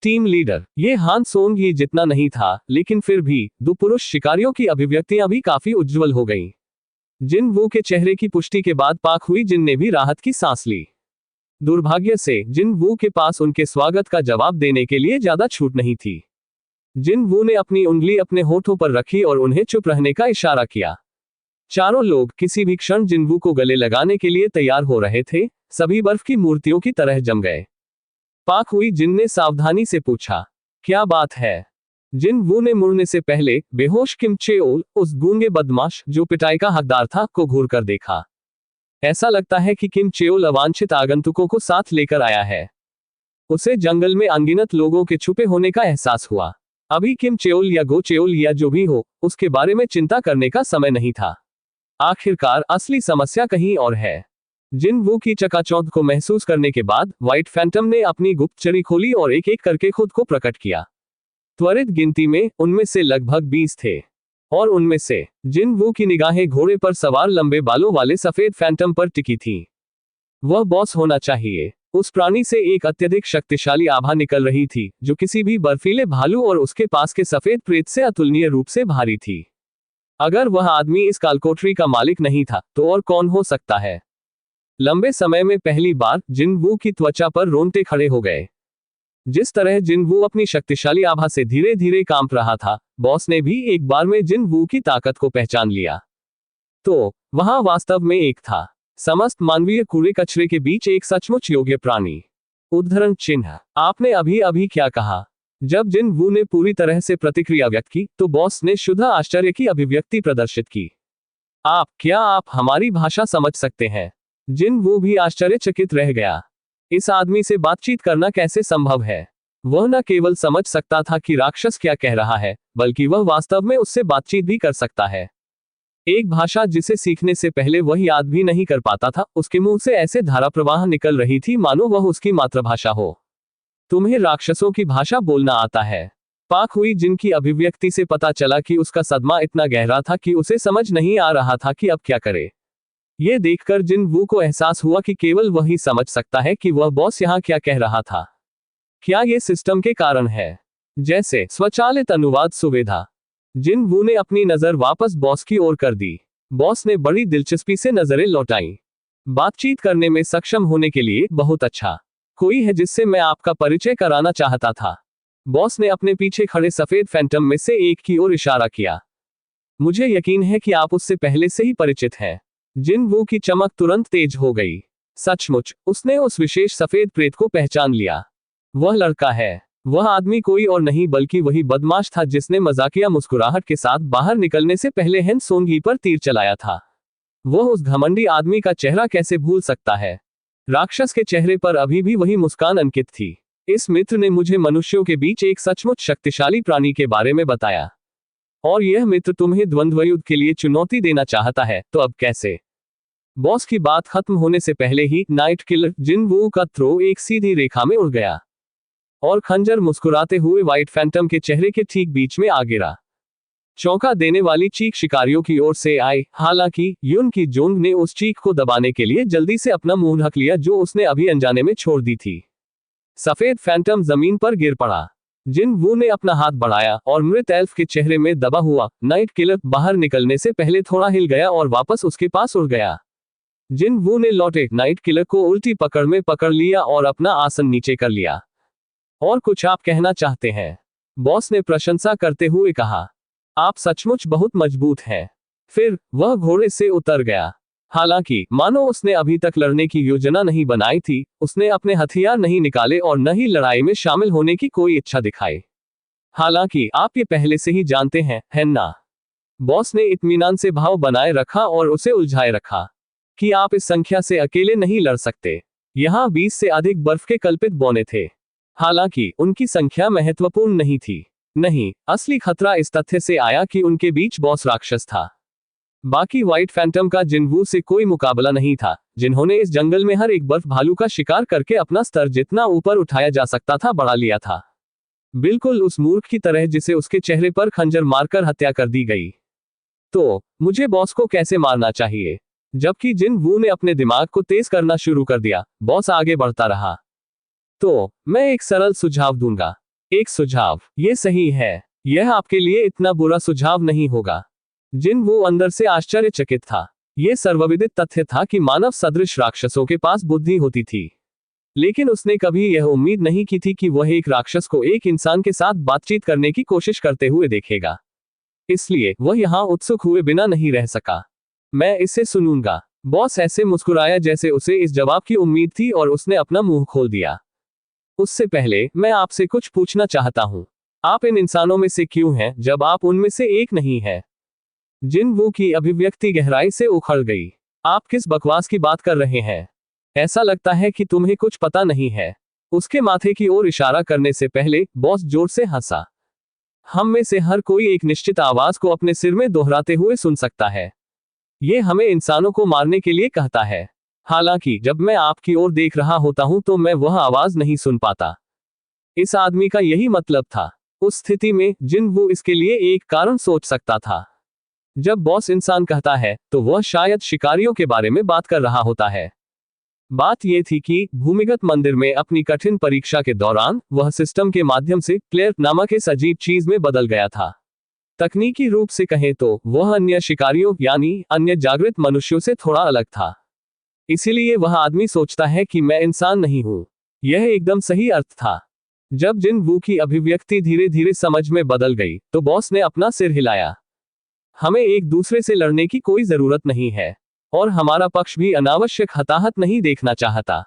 टीम लीडर ये हान सोंग ही जितना नहीं था, लेकिन फिर भी दो पुरुष शिकारियों की अभिव्यक्तियां भी काफी उज्जवल हो गईं। जिन वू के चेहरे की पुष्टि के बाद पाक हुई जिन ने भी राहत की सांस ली। दुर्भाग्य से जिन वू के पास उनके स्वागत का जवाब देने के लिए ज्यादा छूट नहीं थी। जिन वू ने अपनी उंगली अपने होठों पर रखी और उन्हें चुप रहने का इशारा किया। चारों लोग किसी भी क्षण जिन वू को गले लगाने के लिए तैयार हो रहे थे, सभी बर्फ की मूर्तियों की तरह जम गए। पाक हुई जिन ने सावधानी से पूछा, क्या बात है? जिन वू ने मुड़ने से पहले बेहोश किम चेओल, उस गूंगे बदमाश जो पिटाई का हकदार था, को घूर कर देखा। ऐसा लगता है कि किम चेओल अवांछित आगंतुकों को साथ लेकर आया है। उसे जंगल में अनगिनत लोगों के छुपे होने का एहसास हुआ। अभी किम चेओल या गो चेओल या जो भी हो, उसके बारे में चिंता करने का समय नहीं था। आखिरकार असली समस्या कहीं और है। जिन वू की चकाचौंध को महसूस करने के बाद व्हाइट फैंटम ने अपनी गुप्तचरी खोली और एक एक करके खुद को प्रकट किया। त्वरित गिनती में उनमें से लगभग 20 थे, और उनमें से जिन वू की निगाहें घोड़े पर सवार लंबे बालों वाले सफेद फैंटम पर टिकी थीं। वह बॉस होना चाहिए। उस प्राणी से एक अत्यधिक शक्तिशाली आभा निकल रही थी, जो किसी भी बर्फीले भालू और उसके पास के सफेद प्रेत से अतुलनीय रूप से भारी थी। अगर वह आदमी इस कालकोठरी का मालिक नहीं था, तो और कौन हो सकता है? लंबे समय में पहली बार जिन वू की त्वचा पर रोंगटे खड़े हो गए। जिस तरह जिन वू अपनी शक्तिशाली आभा से धीरे धीरे कांप रहा था, बॉस ने भी एक बार में जिन वू की ताकत को पहचान लिया। तो वहां वास्तव में एक था, समस्त मानवीय कूड़े कचरे के बीच एक सचमुच योग्य प्राणी। उद्धरण चिन्ह। आपने अभी अभी क्या कहा? जब जिन वू ने पूरी तरह से प्रतिक्रिया व्यक्त की, तो बॉस ने शुद्ध आश्चर्य की अभिव्यक्ति प्रदर्शित की। क्या आप हमारी भाषा समझ सकते हैं? जिन वू भी आश्चर्यचकित रह गया। इस आदमी से बातचीत करना कैसे संभव है? वह न केवल समझ सकता था कि राक्षस क्या कह रहा है, बल्कि वह वास्तव में उससे बातचीत भी कर सकता है। एक भाषा जिसे सीखने से पहले वह याद भी नहीं कर पाता था। उसके मुंह से ऐसे धारा प्रवाह निकल रही थी मानो वह उसकी मातृभाषा हो। तुम्हें राक्षसों की भाषा बोलना आता है? पाक हुई जिनकी अभिव्यक्ति से पता चला कि उसका सदमा इतना गहरा था कि उसे समझ नहीं आ रहा था कि अब क्या करे। यह देखकर जिन वू को एहसास हुआ कि केवल वही समझ सकता है कि वह बॉस यहाँ क्या कह रहा था। क्या यह सिस्टम के कारण है? जैसे स्वचालित अनुवाद सुविधा। जिन वू ने अपनी नजर वापस बॉस की ओर कर दी। बॉस ने बड़ी दिलचस्पी से नजरें लौटाई। बातचीत करने में सक्षम होने के लिए बहुत अच्छा। कोई है जिससे मैं आपका परिचय कराना चाहता था। बॉस ने अपने पीछे खड़े सफेद फैंटम में से एक की ओर इशारा किया। मुझे यकीन है कि आप उससे पहले से ही परिचित हैं। जिन वू की चमक तुरंत तेज हो गई। सचमुच, उसने उस विशेष सफेद प्रेत को पहचान लिया। वह लड़का है। वह आदमी कोई और नहीं बल्कि वही बदमाश था जिसने मजाकिया मुस्कुराहट के साथ बाहर निकलने से पहले हैन सोंगी पर तीर चलाया था। वह उस घमंडी आदमी का चेहरा कैसे भूल सकता है? राक्षस के चेहरे पर अभी भी वही मुस्कान अंकित थी। इस मित्र ने मुझे मनुष्यों के बीच एक सचमुच शक्तिशाली प्राणी के बारे में बताया। और यह मित्र तुम्हें द्वंद्वयुद्ध के लिए चुनौती देना चाहता है, तो अब कैसे? बॉस की बात खत्म होने से पहले ही नाइट किलर जिन वू का थ्रो एक सीधी रेखा में उड़ गया और खंजर मुस्कुराते हुए व्हाइट फैंटम के चेहरे के ठीक बीच में आ गिरा। चौंका देने वाली चीख शिकारियों की ओर से आई, हालांकि युन की जोंग ने उस चीख को दबाने के लिए जल्दी से अपना मुंह ढक लिया जो उसने अभी अनजाने में छोड़ दी थी। सफेद फैंटम जमीन पर गिर पड़ा। जिन वू ने अपना हाथ बढ़ाया और मृत एल्फ के चेहरे में दबा हुआ नाइट किलर बाहर निकलने से पहले थोड़ा हिल गया और वापस उसके पास उड़ गया। जिन वू ने लौटे नाइट किलर को उल्टी पकड़ में पकड़ लिया और अपना आसन नीचे कर लिया। और कुछ आप कहना चाहते हैं? बॉस ने प्रशंसा करते हुए कहा। आप सचमुच बहुत मजबूत हैं। फिर वह घोड़े से उतर गया। हालांकि मानो उसने अभी तक लड़ने की योजना नहीं बनाई थी, उसने अपने हथियार नहीं निकाले और न ही लड़ाई में शामिल होने की कोई इच्छा दिखाई। हालांकि आप ये पहले से ही जानते हैं, है ना? बॉस ने इत्मीनान से भाव बनाए रखा और उसे उलझाए रखा कि आप इस संख्या से अकेले नहीं लड़ सकते। यहाँ 20 से अधिक बर्फ के कल्पित बौने थे। हालांकि उनकी संख्या महत्वपूर्ण नहीं थी। नहीं, असली खतरा इस तथ्य से आया कि उनके बीच बॉस राक्षस था। बाकी व्हाइट फैंटम का जिन्वू से कोई मुकाबला नहीं था, जिन्होंने इस जंगल में हर एक बर्फ भालू का शिकार करके अपना स्तर जितना ऊपर उठाया जा सकता था बढ़ा लिया था। बिल्कुल उस मूर्ख की तरह जिसे उसके चेहरे पर खंजर मारकर हत्या कर दी गई। तो मुझे बॉस को कैसे मारना चाहिए? जबकि जिन्वू ने अपने दिमाग को तेज करना शुरू कर दिया, बॉस आगे बढ़ता रहा। तो मैं एक सरल सुझाव दूंगा। एक सुझाव, ये सही है, यह आपके लिए इतना बुरा सुझाव नहीं होगा। जिन्वू अंदर से आश्चर्यचकित था। यह सर्वविदित तथ्य था कि मानव सदृश राक्षसों के पास बुद्धि होती थी, लेकिन उसने कभी यह उम्मीद नहीं की थी कि वह एक राक्षस को एक इंसान के साथ बातचीत करने की कोशिश करते हुए देखेगा। इसलिए वह यहां उत्सुक हुए बिना नहीं रह सका। मैं इसे सुनूंगा। बॉस ऐसे मुस्कुराया जैसे उसे इस जवाब की उम्मीद थी और उसने अपना मुंह खोल दिया। उससे पहले मैं आपसे कुछ पूछना चाहता हूं। आप इन इंसानों में से क्यों हैं जब आप उनमें से एक नहीं है? जिन्वू की अभिव्यक्ति गहराई से उखड़ गई। आप किस बकवास की बात कर रहे हैं? ऐसा लगता है कि तुम्हें कुछ पता नहीं है। उसके माथे की ओर इशारा करने से पहले बॉस जोर से हंसा। हम में से हर कोई एक निश्चित आवाज को अपने सिर में दोहराते हुए सुन सकता है। ये हमें इंसानों को मारने के लिए कहता है। हालांकि जब मैं आपकी ओर देख रहा होता हूं तो मैं वह आवाज नहीं सुन पाता। इस आदमी का यही मतलब था। उस स्थिति में जिन्वू इसके लिए एक कारण सोच सकता था। जब बॉस इंसान कहता है तो वह शायद शिकारियों के बारे में बात कर रहा होता है। बात यह थी कि भूमिगत मंदिर में अपनी कठिन परीक्षा के दौरान वह सिस्टम के माध्यम से प्लेयर नामक इस अजीब चीज में बदल गया था। तकनीकी रूप से कहें तो वह अन्य शिकारियों यानी अन्य जागृत मनुष्यों से थोड़ा अलग था। इसीलिए वह आदमी सोचता है कि मैं इंसान नहीं हूं। यह एकदम सही अर्थ था। जब जिन्वू की अभिव्यक्ति धीरे धीरे समझ में बदल गई तो बॉस ने अपना सिर हिलाया। हमें एक दूसरे से लड़ने की कोई जरूरत नहीं है, और हमारा पक्ष भी अनावश्यक हताहत नहीं देखना चाहता।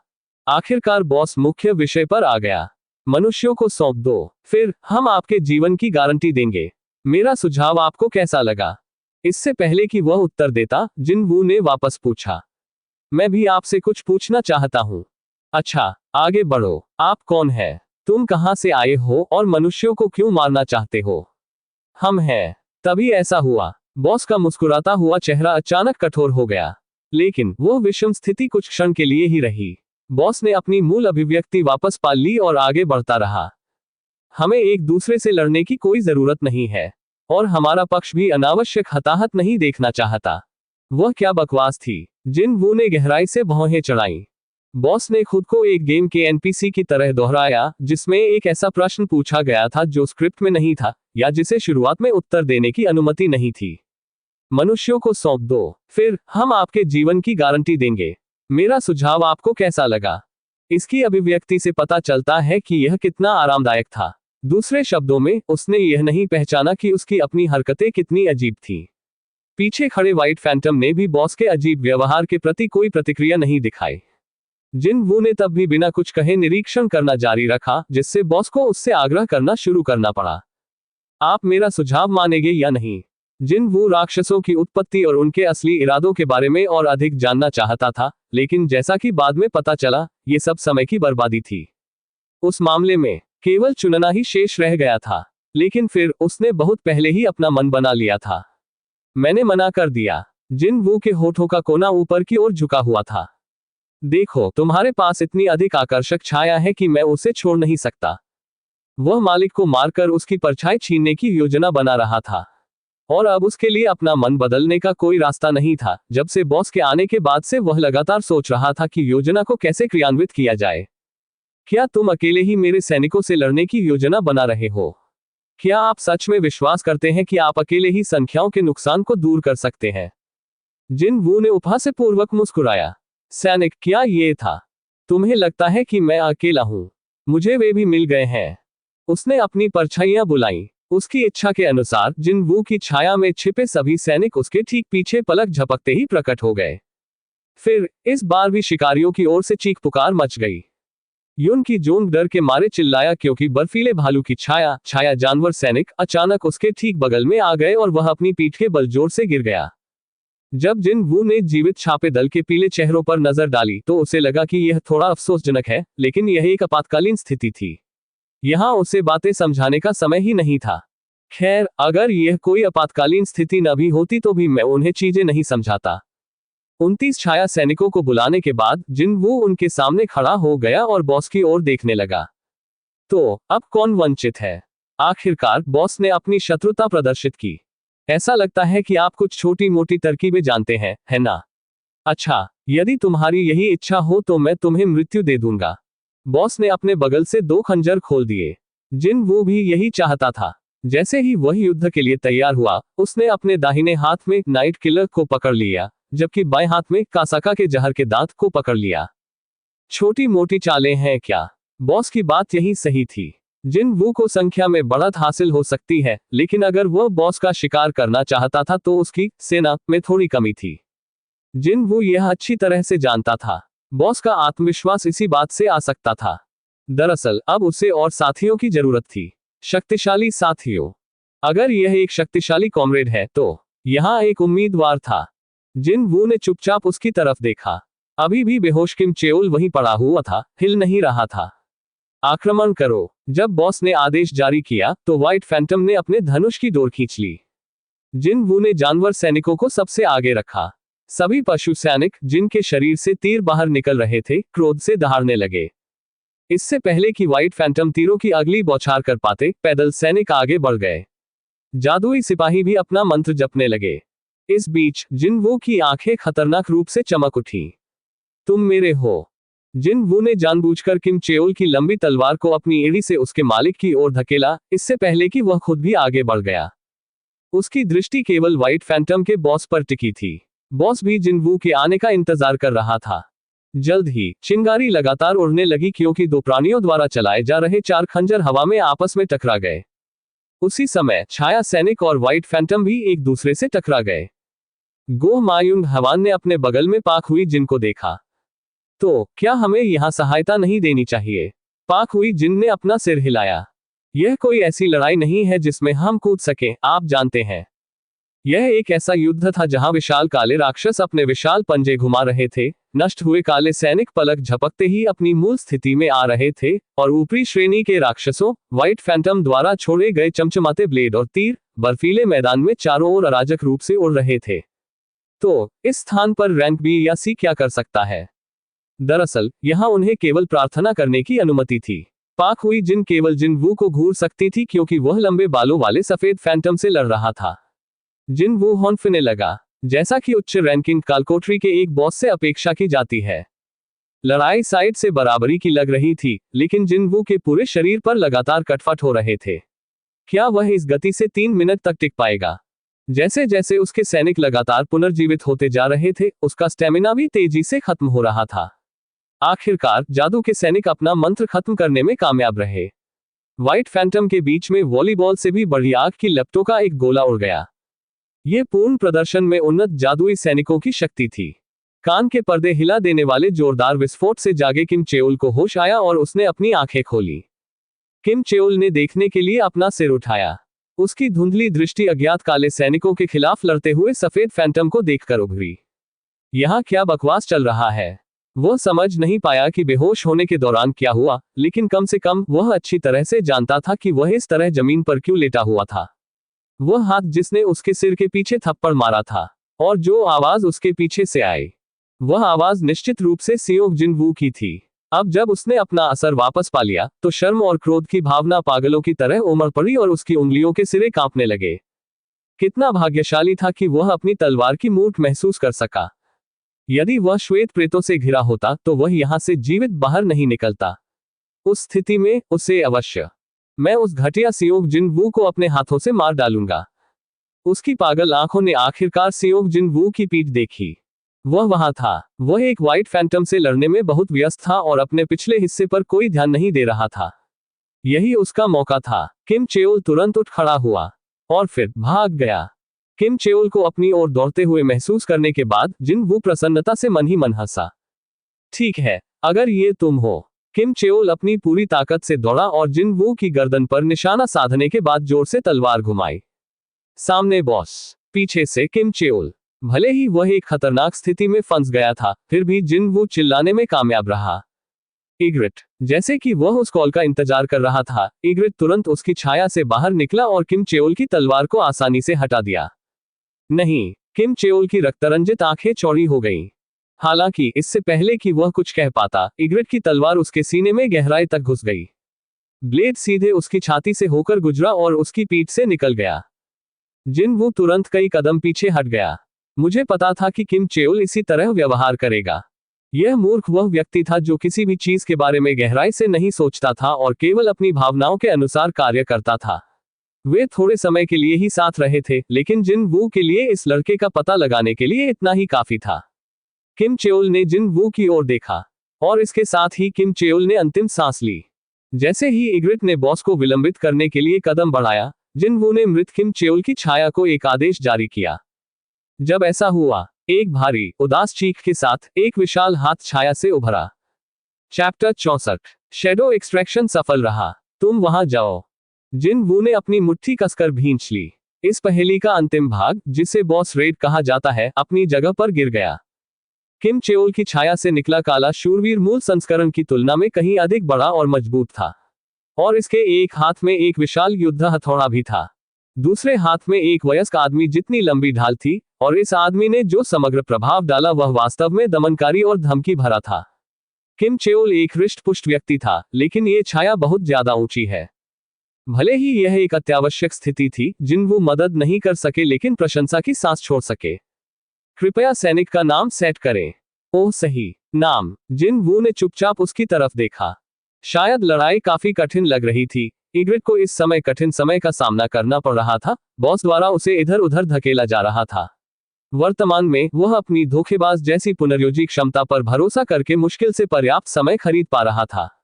आखिरकार बॉस मुख्य विषय पर आ गया। मनुष्यों को सौंप दो, फिर हम आपके जीवन की गारंटी देंगे। मेरा सुझाव आपको कैसा लगा? इससे पहले कि वह उत्तर देता, जिन्वू ने वापस पूछा, मैं भी आपसे कुछ पूछना चाहता हूं। अच्छा, आगे बढ़ो। आप कौन है? तुम कहां से आए हो और मनुष्यों को क्यों मारना चाहते हो? हम हैं। तभी ऐसा हुआ। बॉस का मुस्कुराता हुआ चेहरा अचानक कठोर हो गया। लेकिन वो विषम स्थिति कुछ क्षण के लिए ही रही। बॉस ने अपनी मूल अभिव्यक्ति वापस पा ली और आगे बढ़ता रहा। हमें एक दूसरे से लड़ने की कोई जरूरत नहीं है, और हमारा पक्ष भी अनावश्यक हताहत नहीं देखना चाहता। वह क्या बकवास थी? जिन्वू ने गहराई से भौहें चढ़ाई। बॉस ने खुद को एक गेम के एनपीसी की तरह दोहराया, जिसमें एक ऐसा प्रश्न पूछा गया था जो स्क्रिप्ट में नहीं था, या जिसे शुरुआत में उत्तर देने की अनुमति नहीं थी। मनुष्यों को सौंप दो, फिर हम आपके जीवन की गारंटी देंगे। मेरा सुझाव आपको कैसा लगा? इसकी अभिव्यक्ति से पता चलता है कि यह कितना आरामदायक था। दूसरे शब्दों में, उसने यह नहीं पहचाना कि उसकी अपनी हरकतें कितनी अजीब थीं। पीछे खड़े व्हाइट फैंटम ने भी बॉस के अजीब व्यवहार के प्रति कोई प्रतिक्रिया नहीं दिखाई। जिन्वू ने तब भी बिना कुछ कहे निरीक्षण करना जारी रखा, जिससे बॉस को उससे आग्रह करना शुरू करना पड़ा। आप मेरा सुझाव मानेंगे या नहीं? जिन्वू राक्षसों की उत्पत्ति और उनके असली इरादों के बारे में और अधिक जानना चाहता था, लेकिन जैसा कि बाद में पता चला, ये सब समय की बर्बादी थी। उस मामले में केवल चुनना ही शेष रह गया था। लेकिन फिर उसने बहुत पहले ही अपना मन बना लिया था। मैंने मना कर दिया। जिन्वू के होठों का कोना ऊपर की ओर झुका हुआ था। देखो, तुम्हारे पास इतनी अधिक आकर्षक छाया है कि मैं उसे छोड़ नहीं सकता। वह मालिक को मारकर उसकी परछाई छीनने की योजना बना रहा था, और अब उसके लिए अपना मन बदलने का कोई रास्ता नहीं था। जब से बॉस के आने के बाद से वह लगातार सोच रहा था कि योजना को कैसे क्रियान्वित किया जाए। क्या तुम अकेले ही मेरे सैनिकों से लड़ने की योजना बना रहे हो? क्या आप सच में विश्वास करते हैं कि आप अकेले ही संख्याओं के नुकसान को दूर कर सकते हैं? जिन्वू ने उपहासपूर्वक मुस्कुराया। सैनिक, क्या ये था? तुम्हें लगता है कि मैं अकेला हूं? मुझे वे भी मिल गए हैं। उसने अपनी परछाइयां बुलाईं। उसकी इच्छा के अनुसार जिन्वू की छाया में छिपे सभी सैनिक उसके ठीक पीछे पलक झपकते ही प्रकट हो गए। फिर इस बार भी शिकारियों की ओर से चीख पुकार मच गई। युन की जोंग डर के मारे चिल्लाया क्योंकि बर्फीले भालू की छाया जानवर सैनिक अचानक उसके ठीक बगल में आ गए और वह अपनी पीठ के बल जोर से गिर गया। जब जिन वू ने जीवित छापे दल के पीले चेहरों पर नजर डाली तो उसे लगा कि यह थोड़ा अफसोसजनक है, लेकिन यह एक आपातकालीन स्थिति थी। यहां उसे बातें समझाने का समय ही नहीं था। खैर, अगर यह कोई आपातकालीन स्थिति न भी होती तो भी मैं उन्हें चीजें नहीं समझाता। 29 छाया सैनिकों को बुलाने के बाद जिन वू उनके सामने खड़ा हो गया और बॉस की ओर देखने लगा। तो अब कौन वंचित है? आखिरकार बॉस ने अपनी शत्रुता प्रदर्शित की। ऐसा लगता है कि आप कुछ छोटी मोटी तरकीबें जानते हैं, है ना? अच्छा, यदि तुम्हारी यही इच्छा हो तो मैं तुम्हें मृत्यु दे दूंगा। बॉस ने अपने बगल से 2 खंजर खोल दिए। जिन वो भी यही चाहता था। जैसे ही वह युद्ध के लिए तैयार हुआ, उसने अपने दाहिने हाथ में नाइट किलर को पकड़ लिया, जबकि बाएं हाथ में कासाका के जहर के दांत को पकड़ लिया। छोटी मोटी चालें हैं क्या? बॉस की बात यही सही थी। जिन वू को संख्या में बढ़त हासिल हो सकती है, लेकिन अगर वह बॉस का शिकार करना चाहता था तो उसकी सेना में थोड़ी कमी थी। जिन वू यह अच्छी तरह से जानता था। बॉस का आत्मविश्वास इसी बात से आ सकता था। दरअसल अब उसे और साथियों की जरूरत थी। शक्तिशाली साथियों। अगर यह एक शक्तिशाली कॉमरेड है तो यहां एक उम्मीदवार था। जिन वू ने चुपचाप उसकी तरफ देखा। अभी भी बेहोश किम चेओल वहीं पड़ा हुआ था, हिल नहीं रहा था। आक्रमण करो। जब बॉस ने आदेश जारी किया तो व्हाइट फैंटम ने अपने धनुष की डोर खींच ली। जिन वू ने जानवर सैनिकों को सबसे आगे रखा। सभी पशु सैनिक जिनके शरीर से तीर बाहर निकल रहे थे, क्रोध से दहाड़ने लगे। इससे पहले कि व्हाइट फैंटम तीरों की अगली बौछार कर पाते, पैदल सैनिक आगे बढ़ गए। जादुई सिपाही भी अपना मंत्र जपने लगे। इस बीच जिन वू की आंखें खतरनाक रूप से चमक उठी। तुम मेरे हो। जिन वू ने जानबूझकर किम चेओल की लंबी तलवार को अपनी एड़ी से उसके मालिक की ओर धकेला, इससे पहले कि वह खुद भी आगे बढ़ गया। उसकी दृष्टि केवल व्हाइट फैंटम के बॉस पर टिकी थी। बॉस भी जिन वू के आने का इंतजार कर रहा था। जल्द ही चिंगारी लगातार उड़ने लगी क्योंकि 2 प्राणियों द्वारा चलाए जा रहे 4 खंजर हवा में आपस में टकरा गए। उसी समय छाया सैनिक और व्हाइट फैंटम भी एक दूसरे से टकरा गए। गोह मायुंग हवान ने अपने बगल में पाक हुई जिन को देखा। तो क्या हमें यहां सहायता नहीं देनी चाहिए? पाक हुई जिन ने अपना सिर हिलाया। यह कोई ऐसी लड़ाई नहीं है जिसमें हम कूद सकें, आप जानते हैं। यह एक ऐसा युद्ध था जहां विशाल काले राक्षस अपने विशाल पंजे घुमा रहे थे, नष्ट हुए काले सैनिक पलक झपकते ही अपनी मूल स्थिति में आ रहे थे, और ऊपरी श्रेणी के राक्षसों, व्हाइट फैंटम द्वारा छोड़े गए चमचमाते ब्लेड और तीर, बर्फीले मैदान में चारों ओर अराजक रूप से उड़ रहे थे। तो इस स्थान पर रैंक बी या सी क्या कर सकता है? दरअसल यहां उन्हें केवल प्रार्थना करने की अनुमति थी। पाक हुई जिन केवल जिन वू को घूर सकती थी क्योंकि वह लंबे बालों वाले सफेद फैंटम से लड़ रहा था। जिन वू हॉन्फिने लगा, जैसा कि उच्च रैंकिंग कालकोठरी के एक बॉस से अपेक्षा की जाती है। लड़ाई साइड से बराबरी की लग रही थी, लेकिन जिन वू के पूरे शरीर पर लगातार कटफट हो रहे थे। क्या वह इस गति से 3 मिनट तक टिक पाएगा? जैसे जैसे उसके सैनिक लगातार पुनर्जीवित होते जा रहे थे, उसका स्टेमिना भी तेजी से खत्म हो रहा था। आखिरकार जादू के सैनिक अपना मंत्र खत्म करने में कामयाब रहे। व्हाइट फैंटम के बीच में वॉलीबॉल से भी बड़ी आग की लपटों का एक गोला उड़ गया। यह पूर्ण प्रदर्शन में उन्नत जादुई सैनिकों की शक्ति थी। कान के पर्दे हिला देने वाले जोरदार विस्फोट से जागे किम चेओल को होश आया और उसने अपनी आंखें खोली। किम चेओल ने देखने के लिए अपना सिर उठाया। उसकी धुंधली दृष्टि अज्ञात काले सैनिकों के खिलाफ लड़ते हुए सफेद फैंटम को देखकर उभरी। यहां क्या बकवास चल रहा है? वह समझ नहीं पाया कि बेहोश होने के दौरान क्या हुआ, लेकिन कम से कम वह अच्छी तरह से जानता था कि वह इस तरह जमीन पर क्यों लेटा हुआ था। वह हाथ जिसने उसके सिर के पीछे थप्पड़ मारा था, और जो आवाज उसके पीछे से आई, वह आवाज निश्चित रूप से सियोग जिन वू की थी। अब जब उसने अपना असर वापस पा लिया, तो शर्म और क्रोध की भावना पागलों की तरह उमड़ पड़ी और उसकी उंगलियों के सिरे कांपने लगे। कितना भाग्यशाली था कि वह अपनी तलवार की मूठ महसूस कर सका। यदि वह श्वेत प्रेतों से घिरा होता तो वह यहां से जीवित बाहर नहीं निकलता। उस स्थिति में उसे अवश्य मैं उस घटिया सियोग जिन वू को अपने हाथों से मार डालूंगा। उसकी पागल आंखों ने आखिरकार सियोग जिन वू की पीठ देखी। वह वहां था। वह एक व्हाइट फैंटम से लड़ने में बहुत व्यस्त था और अपने पिछले हिस्से पर कोई ध्यान नहीं दे रहा था। यही उसका मौका था। किम चेओल तुरंत उठ खड़ा हुआ और फिर भाग गया। किम चेओल को अपनी ओर दौड़ते हुए महसूस करने के बाद जिन वू प्रसन्नता से मन ही मन हंसा। ठीक है, अगर ये तुम हो, किम चेओल अपनी पूरी ताकत से दौड़ा और जिन वू की गर्दन पर निशाना साधने के बाद जोर से तलवार घुमाई। सामने बॉस, पीछे से किम चेओल। भले ही वह एक खतरनाक स्थिति में फंस गया था, फिर भी जिन वू चिल्लाने में कामयाब रहा। इग्रिट, जैसे कि वह उस कॉल का इंतजार कर रहा था, इग्रिट तुरंत उसकी छाया से बाहर निकला और किम चेओल की तलवार को आसानी से हटा दिया। नहीं, किम चेओल की रक्तरंजित आंखें चौड़ी हो गईं। हालांकि इससे पहले कि वह कुछ कह पाता, इग्रिट की तलवार उसके सीने में गहराई तक घुस गई। ब्लेड सीधे उसकी छाती से होकर गुजरा और उसकी पीठ से निकल गया। जिन वू तुरंत कई कदम पीछे हट गया। मुझे पता था कि किम चेओल इसी तरह व्यवहार करेगा। यह मूर्ख वह व्यक्ति था जो किसी भी चीज के बारे में गहराई से नहीं सोचता था और केवल अपनी भावनाओं के अनुसार कार्य करता था। वे थोड़े समय के लिए ही साथ रहे थे, लेकिन जिन वू के लिए इस लड़के का पता लगाने के लिए इतना ही काफी था। किम चेओल ने जिन वू की ओर देखा और इसके साथ ही किम चेओल ने अंतिम सांस ली। जैसे ही इग्रिट ने बॉस को विलंबित करने के लिए कदम बढ़ाया, जिन वू ने मृत किम चेओल की छाया को एक आदेश जारी किया। जब ऐसा हुआ, एक भारी उदास चीख के साथ एक विशाल हाथ छाया से उभरा। चैप्टर 64, शैडो एक्सट्रैक्शन सफल रहा। तुम वहां जाओ। जिन वू ने अपनी मुट्ठी कसकर भींच ली। इस पहेली का अंतिम भाग, जिसे बॉस रेड कहा जाता है, अपनी जगह पर गिर गया। किम चेओल की छाया से निकला काला शूरवीर मूल संस्करण की तुलना में कहीं अधिक बड़ा और मजबूत था, और इसके एक हाथ में एक विशाल युद्ध हथौड़ा भी था। दूसरे हाथ में एक वयस्क आदमी जितनी लंबी ढाल थी, और इस आदमी ने जो समग्र प्रभाव डाला वह वास्तव में दमनकारी और धमकी भरा था। किम चेओल एक हृष्ट-पुष्ट व्यक्ति था, लेकिन ये छाया बहुत ज्यादा ऊंची है। भले ही यह एक अत्यावश्यक स्थिति थी, जिन वो मदद नहीं कर सके लेकिन प्रशंसा की सांस छोड़ सके। कृपया सैनिक का नाम सेट करें। ओह सही, नाम। जिन वू ने चुपचाप उसकी तरफ देखा। शायद लड़ाई काफी कठिन लग रही थी। इग्रिट को इस समय कठिन समय का सामना करना पड़ रहा था। बॉस द्वारा उसे इधर उधर धकेला जा रहा था। वर्तमान में वह अपनी धोखेबाज जैसी पुनर्योजी क्षमता पर भरोसा करके मुश्किल से पर्याप्त समय खरीद पा रहा था।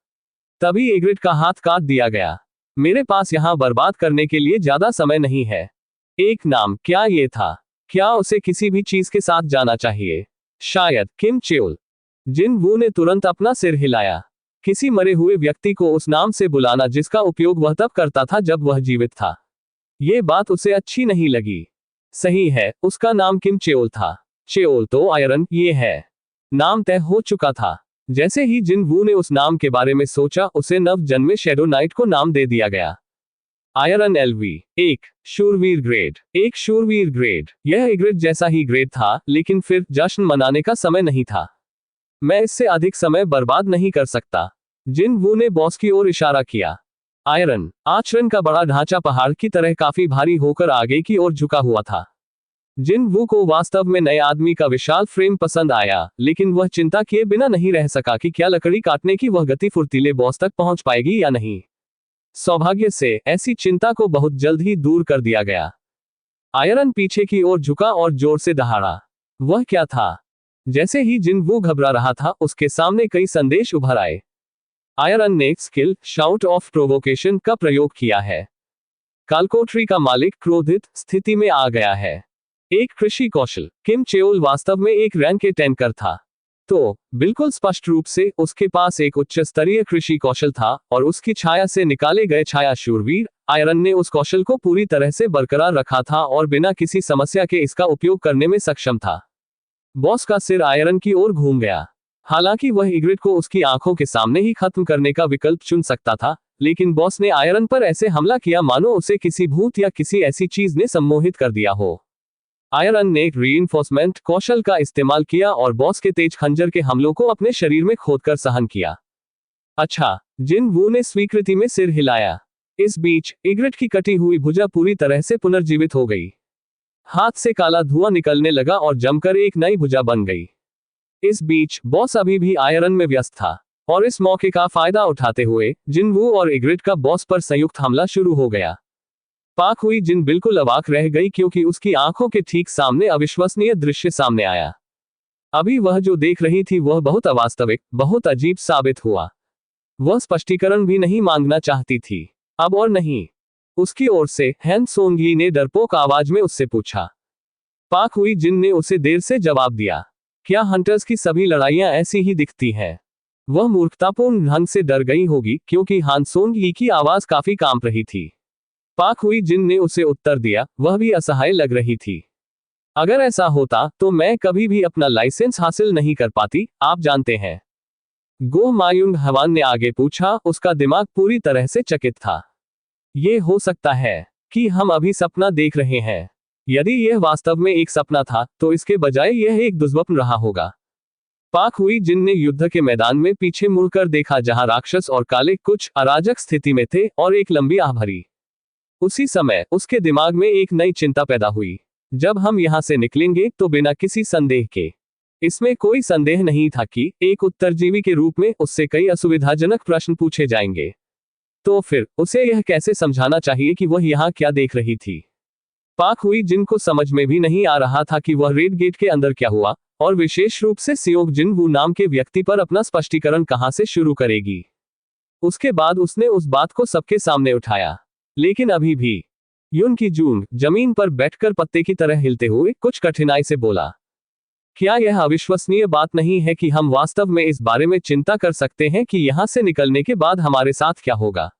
तभी इग्रिट का हाथ काट दिया गया। मेरे पास यहाँ बर्बाद करने के लिए ज्यादा समय नहीं है। एक नाम, क्या ये था? क्या उसे किसी भी चीज के साथ जाना चाहिए? शायद किम चेओल। जिन वू ने तुरंत अपना सिर हिलाया। किसी मरे हुए व्यक्ति को उस नाम से बुलाना जिसका उपयोग वह तब करता था जब वह जीवित था। ये बात उसे अच्छी नहीं लगी। सही है, उसका नाम किम चेओल था। चेओल तो आयरन, ये है। नाम तय हो चुका था। जैसे ही जिन वू ने उस नाम के बारे में सोचा, उसे नव जन्मे शैडो नाइट को नाम दे दिया गया। आयरन एलवी, एक शूरवीर ग्रेड। एक शूरवीर ग्रेड। यह इग्रिट जैसा ही ग्रेड था, लेकिन फिर जश्न मनाने का समय नहीं था। मैं इससे अधिक समय बर्बाद नहीं कर सकता। जिन वू ने बॉस की ओर इशारा किया। आयरन आचरण का बड़ा ढांचा पहाड़ की तरह काफी भारी होकर आगे की ओर झुका हुआ था। जिन वू को वास्तव में नए आदमी का विशाल फ्रेम पसंद आया, लेकिन वह चिंता किए बिना नहीं रह सका कि क्या लकड़ी काटने की वह गति फुर्तीले बॉस तक पहुंच पाएगी या नहीं। सौभाग्य से ऐसी चिंता को बहुत जल्द ही दूर कर दिया गया। आयरन पीछे की ओर झुका और जोर से दहाड़ा। वह क्या था? जैसे ही जिन वू घबरा रहा था, उसके सामने कई संदेश उभर आए। आयरन ने स्किल शाउट ऑफ प्रोवोकेशन का प्रयोग किया है। कालकोठरी का मालिक क्रोधित स्थिति में आ गया है। एक कृषि कौशल। किम चेओल वास्तव में एक रैंक के टैंकर था। तो बिल्कुल स्पष्ट रूप से उसके पास एक उच्च स्तरीय कृषि कौशल था, और उसकी छाया से निकाले गए छाया शूरवीर आयरन ने उस कौशल को पूरी तरह से बरकरार रखा था और बिना किसी समस्या के इसका उपयोग करने में सक्षम था। बॉस का सिर आयरन की ओर घूम गया। हालांकि वह इग्रिट को उसकी आंखों के सामने ही खत्म करने का विकल्प चुन सकता था, लेकिन बॉस ने आयरन पर ऐसे हमला किया मानो उसे किसी भूत या किसी ऐसी चीज ने सम्मोहित कर दिया हो। आयरन ने रीइंफोर्समेंट कौशल का इस्तेमाल किया और बॉस के तेज खंजर के हमलों को अपने शरीर में खोदकर सहन किया। अच्छा, जिन वू ने स्वीकृति में सिर हिलाया। इस बीच इग्रिट की कटी हुई भुजा पूरी तरह से पुनर्जीवित हो गई। हाथ से काला धुआं निकलने लगा और जमकर एक नई भुजा बन गई। इस बीच बॉस अभी भी आयरन में व्यस्त था, और इस मौके का फायदा उठाते हुए जिन वू और इग्रिट का बॉस पर संयुक्त हमला शुरू हो गया। पाक हुई जिन बिल्कुल अवाक रह गई, क्योंकि उसकी आंखों के ठीक सामने अविश्वसनीय दृश्य सामने आया। अभी वह जो देख रही थी वह बहुत अवास्तविक, बहुत अजीब साबित हुआ। वह स्पष्टीकरण भी नहीं मांगना चाहती थी, अब और नहीं। उसकी ओर से हैन सोंगी ने डरपोक आवाज में उससे पूछा। पाक हुई जिन ने उसे देर से जवाब दिया। क्या हंटर्स की सभी लड़ाइयां ऐसी ही दिखती हैं? वह मूर्खतापूर्ण ढंग से डर गई होगी क्योंकि हान सोंग यी की आवाज काफी कांप रही थी। पाक हुई जिन ने उसे उत्तर दिया, वह भी असहाय लग रही थी। अगर ऐसा होता तो मैं कभी भी अपना लाइसेंस हासिल नहीं कर पाती, आप जानते हैं। गो मायूंग हवान ने आगे पूछा, उसका दिमाग पूरी तरह से चकित था। ये हो सकता है कि हम अभी सपना देख रहे हैं। यदि यह वास्तव में एक सपना था तो इसके बजाय यह एक दुष्स्वप्न रहा होगा। पाक हुई जिन ने युद्ध के मैदान में पीछे मुड़कर देखा जहां राक्षस और काले कुछ अराजक स्थिति में थे और एक लंबी आह भरी। उसी समय उसके दिमाग में एक नई चिंता पैदा हुई। जब हम यहां से निकलेंगे तो बिना किसी संदेह के, इसमें कोई संदेह नहीं था कि एक उत्तरजीवी के रूप में उससे कई असुविधाजनक प्रश्न पूछे जाएंगे। तो फिर उसे यह कैसे समझाना चाहिए कि वह यहाँ क्या देख रही थी। पाक हुई जिनको समझ में भी नहीं आ रहा था कि वह रेड गेट के अंदर क्या हुआ, और विशेष रूप से सियोग जिन वू नाम के व्यक्ति पर अपना स्पष्टीकरण कहां से शुरू करेगी। उसके बाद उसने उस बात को सबके सामने उठाया। लेकिन अभी भी युन की जून जमीन पर बैठकर पत्ते की तरह हिलते हुए कुछ कठिनाई से बोला, क्या यह अविश्वसनीय बात नहीं है कि हम वास्तव में इस बारे में चिंता कर सकते हैं कि यहां से निकलने के बाद हमारे साथ क्या होगा।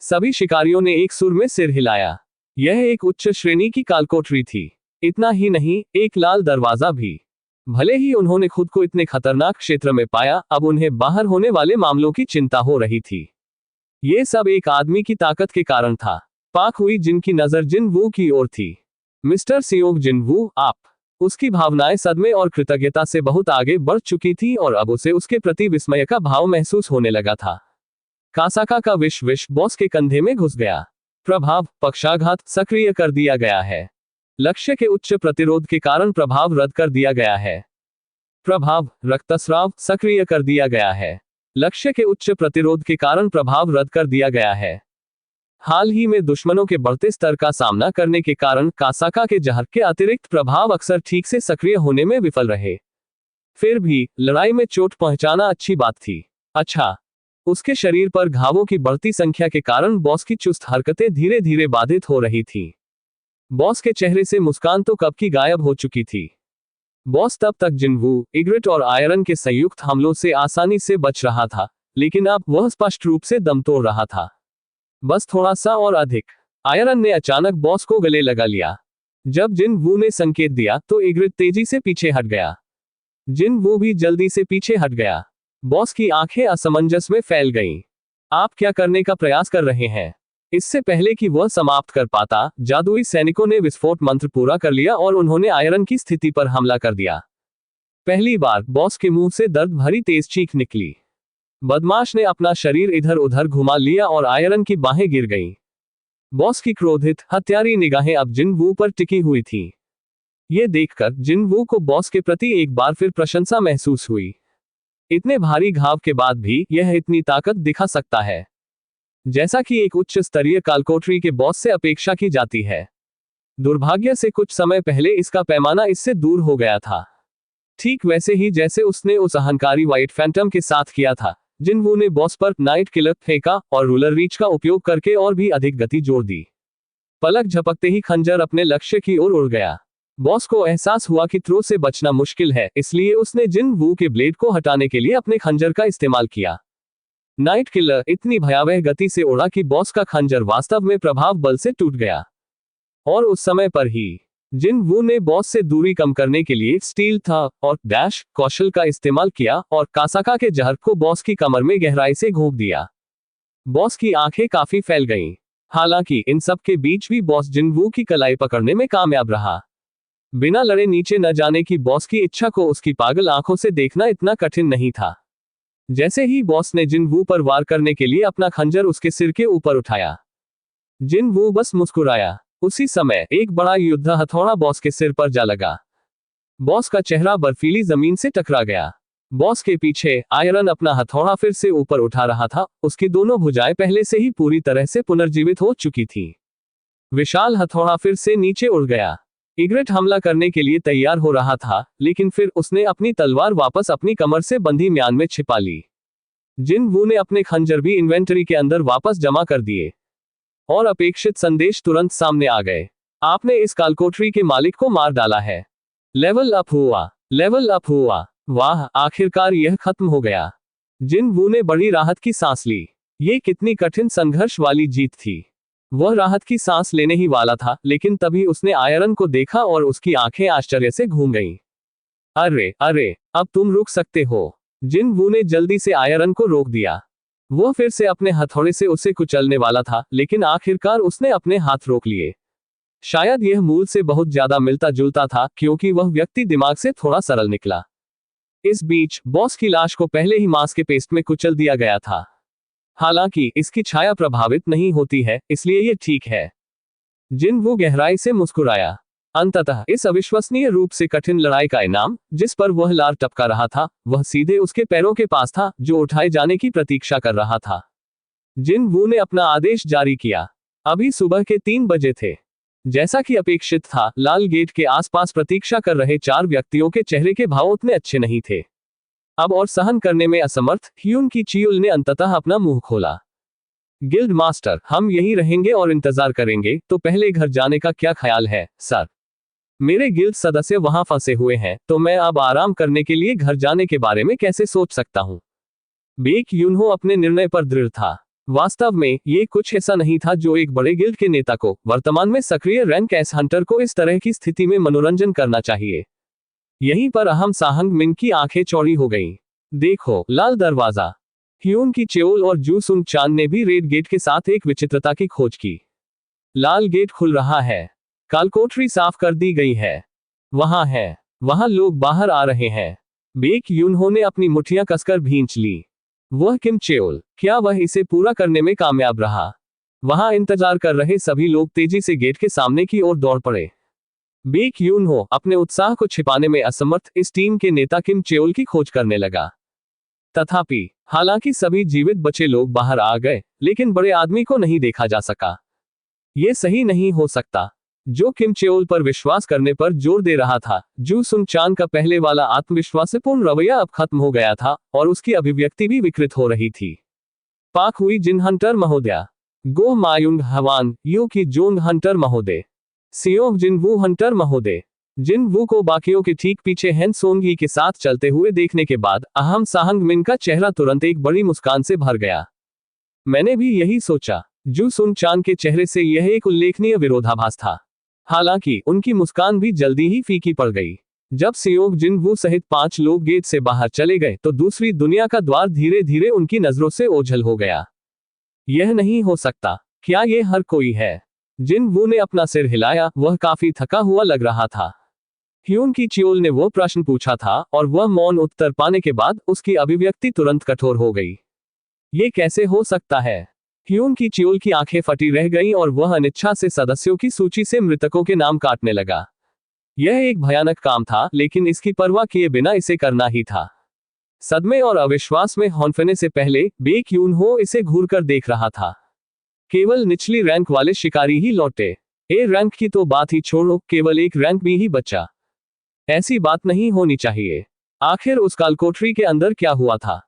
सभी शिकारियों ने एक सुर में सिर हिलाया। यह एक उच्च श्रेणी की कालकोठरी थी। इतना ही नहीं, एक लाल दरवाजा भी। भले ही उन्होंने खुद को इतने खतरनाक क्षेत्र में पाया, अब उन्हें बाहर होने वाले मामलों की चिंता हो रही थी। ये सब एक आदमी की ताकत के कारण था। पाक हुई जिनकी नजर जिन वू की ओर थी। मिस्टर सियोग जिन वू, आप। उसकी भावनाएं सदमे और कृतज्ञता से बहुत आगे बढ़ चुकी थी और अब उसे उसके प्रति विस्मय का भाव महसूस होने लगा था। कासाका का विष बॉस के कंधे में घुस गया। प्रभाव, पक्षाघात सक्रिय कर दिया गया है। लक्ष्य के उच्च प्रतिरोध के कारण प्रभाव रद्द कर दिया गया है। प्रभाव, रक्तस्राव सक्रिय कर दिया गया है। लक्ष्य के उच्च प्रतिरोध के कारण प्रभाव रद्द कर दिया गया है। हाल ही में दुश्मनों के बढ़ते स्तर का सामना करने के कारण कासाका के जहर के अतिरिक्त प्रभाव अक्सर ठीक से सक्रिय होने में विफल रहे। फिर भी लड़ाई में चोट पहुंचाना अच्छी बात थी। अच्छा, उसके शरीर पर घावों की बढ़ती संख्या के कारण बॉस की चुस्त हरकतें धीरे धीरे बाधित हो रही थी। बॉस के चेहरे से मुस्कान तो कब की गायब हो चुकी थी। बॉस तब तक जिनवू, इग्रिट और आयरन के संयुक्त हमलों से आसानी से बच रहा था, लेकिन अब वह स्पष्ट रूप से दम तोड़ रहा था। बस थोड़ा सा और अधिक। आयरन ने अचानक बॉस को गले लगा लिया। जब जिन वू ने संकेत दिया तो इग्रिट तेजी से पीछे हट गया। जिन वू भी जल्दी से पीछे हट गया। बॉस की आंखें असमंजस में फैल गईं। आप क्या करने का प्रयास कर रहे हैं? इससे पहले कि वह समाप्त कर पाता, जादुई सैनिकों ने विस्फोट मंत्र पूरा कर लिया और उन्होंने आयरन की स्थिति पर हमला कर दिया। पहली बार बॉस के मुंह से दर्द भरी तेज चीख निकली। बदमाश ने अपना शरीर इधर उधर घुमा लिया और आयरन की बाहें गिर गईं। बॉस की क्रोधित, हत्यारी निगाहें अब जिन वू पर टिकी हुई थीं। ये देखकर जिन वू को बॉस के प्रति एक बार फिर प्रशंसा महसूस हुई। इतने भारी घाव के बाद भी यह इतनी ताकत दिखा सकता है, जैसा कि एक उच्च स्तरीय कालकोठरी के बॉस से अपेक्षा की जाती है। दुर्भाग्य से कुछ समय पहले इसका पैमाना इससे दूर हो गया था। ठीक वैसे ही जैसे उसने उस अहंकारी व्हाइट फैंटम के साथ किया था। जिन वू ने बॉस पर नाइट किलर फेंका और रूलर रीच का उपयोग करके और भी अधिक गति जोड़ दी। पलक झपकते ही खंजर अपने लक्ष्य की ओर उड़ गया। बॉस को एहसास हुआ कि थ्रो से बचना मुश्किल है, इसलिए उसने जिन वू के ब्लेड को हटाने के लिए अपने खंजर का इस्तेमाल किया। नाइट किलर इतनी भयावह गति से उड़ा कि बॉस का खंजर वास्तव में प्रभाव बल से टूट गया। और उस समय पर ही जिन वू ने बॉस से दूरी कम करने के लिए स्टील था और डैश कौशल का इस्तेमाल किया और कासाका के जहर को बॉस की कमर में गहराई से घोंप दिया। बॉस की आंखें काफी फैल गईं। हालांकि इन सब के बीच भी बॉस जिन वू की कलाई पकड़ने में कामयाब रहा। बिना लड़े नीचे न जाने की बॉस की इच्छा को उसकी पागल आंखों से देखना इतना कठिन नहीं था। जैसे ही बॉस ने जिन वू पर वार करने के लिए अपना खंजर उसके सिर के ऊपर उठाया, जिन वू बस मुस्कुराया। उसी समय एक बड़ा युद्ध हथौड़ा बॉस के सिर पर जा लगा। बॉस का चेहरा बर्फीली जमीन से टकरा गया। बॉस के पीछे आयरन अपना हथौड़ा फिर से ऊपर उठा रहा था। उसकी दोनों भुजाएं पहले से ही पूरी तरह से पुनर्जीवित हो चुकी थी। विशाल हथौड़ा फिर से नीचे उड़ गया। इग्रिट हमला करने के लिए तैयार हो रहा था, लेकिन फिर उसने अपनी तलवार वापस अपनी कमर से बंधी म्यान में छिपा ली। जिन वू ने अपने खंजर भी इन्वेंटरी के अंदर वापस जमा कर दिए और अपेक्षित संदेश तुरंत सामने आ गए। आपने इस कालकोठरी के मालिक को मार डाला है। लेवल अप हुआ, लेवल अप हुआ। वाह, आखिरकार यह खत्म हो गया। जिन वू ने बड़ी राहत की सांस ली। ये कितनी कठिन संघर्ष वाली जीत थी। वह राहत की सांस लेने ही वाला था, लेकिन तभी उसने आयरन को देखा और उसकी आंखें आश्चर्य से घूम गईं। अरे अरे, अब तुम रुक सकते हो। जिन वू ने जल्दी से आयरन को रोक दिया। वह फिर से अपने हथौड़े से उसे कुचलने वाला था, लेकिन आखिरकार उसने अपने हाथ रोक लिए। शायद यह मूल से बहुत ज्यादा मिलता जुलता था, क्योंकि वह व्यक्ति दिमाग से थोड़ा सरल निकला। इस बीच बॉस की लाश को पहले ही मांस के पेस्ट में कुचल दिया गया था। हालांकि इसकी छाया प्रभावित नहीं होती है, इसलिए यह ठीक है। जिन वू गहराई से मुस्कुराया। अंततः इस अविश्वसनीय रूप से कठिन लड़ाई का इनाम, जिस पर वह लार टपका रहा था, वह सीधे उसके पैरों के पास था, जो उठाए जाने की प्रतीक्षा कर रहा था। जिन वू ने अपना आदेश जारी किया। अभी सुबह के 3 बजे थे। जैसा कि अपेक्षित था, लाल गेट के आसपास प्रतीक्षा कर रहे 4 व्यक्तियों के चेहरे के भाव उतने अच्छे नहीं थे। अब और सहन करने में असमर्थ ह्यून की चियोल ने अंततः अपना मुंह खोला। गिल्ड मास्टर, हम यहीं रहेंगे और इंतजार करेंगे, तो पहले घर जाने का क्या ख्याल है, सर? मेरे गिल्ड सदस्य वहां फंसे हुए हैं, तो मैं अब आराम करने के लिए घर जाने के बारे में कैसे सोच सकता हूं? बेक यूनहो अपने निर्णय पर दृढ़ था। वास्तव में ये कुछ ऐसा नहीं था जो एक बड़े गिल्ड के नेता को, वर्तमान में सक्रिय रैंक एस हंटर को, इस तरह की स्थिति में मनोरंजन करना चाहिए। यहीं पर अहम साहंग मिन की आंखें चौड़ी हो गईं। देखो, लाल दरवाजा। ह्यून की चेओल और जू सुंग चान ने भी रेड गेट के साथ एक विचित्रता की खोज की। लाल गेट खुल रहा है। कालकोठरी साफ कर दी गई है। वहां लोग बाहर आ रहे हैं। बेक यूनहो ने अपनी मुठ्ठियां कसकर भींच ली। वह किम चेओल, क्या वह इसे पूरा करने में कामयाब रहा? वहां इंतजार कर रहे सभी लोग तेजी से गेट के सामने की ओर दौड़ पड़े। बेक यूनहो अपने उत्साह को छिपाने में असमर्थ इस टीम के नेता किम चेओल की खोज करने लगा। तथापि, हालांकि सभी जीवित बचे लोग बाहर आ गए, लेकिन बड़े आदमी को नहीं देखा जा सका। यह सही नहीं हो सकता। जो किम चेओल पर विश्वास करने पर जोर दे रहा था, जू सुंग चान का पहले वाला आत्मविश्वासपूर्ण रवैया अब खत्म हो गया था, और उसकी अभिव्यक्ति भी विकृत हो रही थी। पाक हुई जिन हंटर महोदय, गो मायुंग हवान यू की जोंग हंटर महोदय, सियोंग जिन वू हंटर महोदय। जिन वू को बाकियों के ठीक पीछे हेन सोंगी के साथ चलते हुए देखने के बाद अहम साहंग मिन का चेहरा तुरंत एक बड़ी मुस्कान से भर गया। मैंने भी यही सोचा। जू सुंग चान के चेहरे से यह एक उल्लेखनीय विरोधाभास था। हालांकि उनकी मुस्कान भी जल्दी ही फीकी पड़ गई। जब सियोंग जिन वू सहित 5 लोग गेट से बाहर चले गए, तो दूसरी दुनिया का द्वार धीरे धीरे उनकी नजरों से ओझल हो गया। यह नहीं हो सकता। क्या यह हर कोई है? जिन वू ने अपना सिर हिलाया। वह काफी थका हुआ लग रहा था। ह्यून की चियोल ने वो प्रश्न पूछा था, और वह मौन उत्तर पाने के बाद उसकी अभिव्यक्ति तुरंत कठोर हो गई। ये कैसे हो सकता है? ह्यून की चियोल की आंखें फटी रह गईं और वह अनिच्छा से सदस्यों की सूची से मृतकों के नाम काटने लगा। यह एक भयानक काम था, लेकिन इसकी परवाह किए बिना इसे करना ही था। सदमे और अविश्वास में होंफने से पहले बेक यूनहो इसे घूरकर देख रहा था। केवल निचली रैंक वाले शिकारी ही लौटे। ए रैंक की तो बात ही छोड़ो, केवल एक रैंक भी ही बचा। ऐसी बात नहीं होनी चाहिए। आखिर उस कालकोठरी के अंदर क्या हुआ था?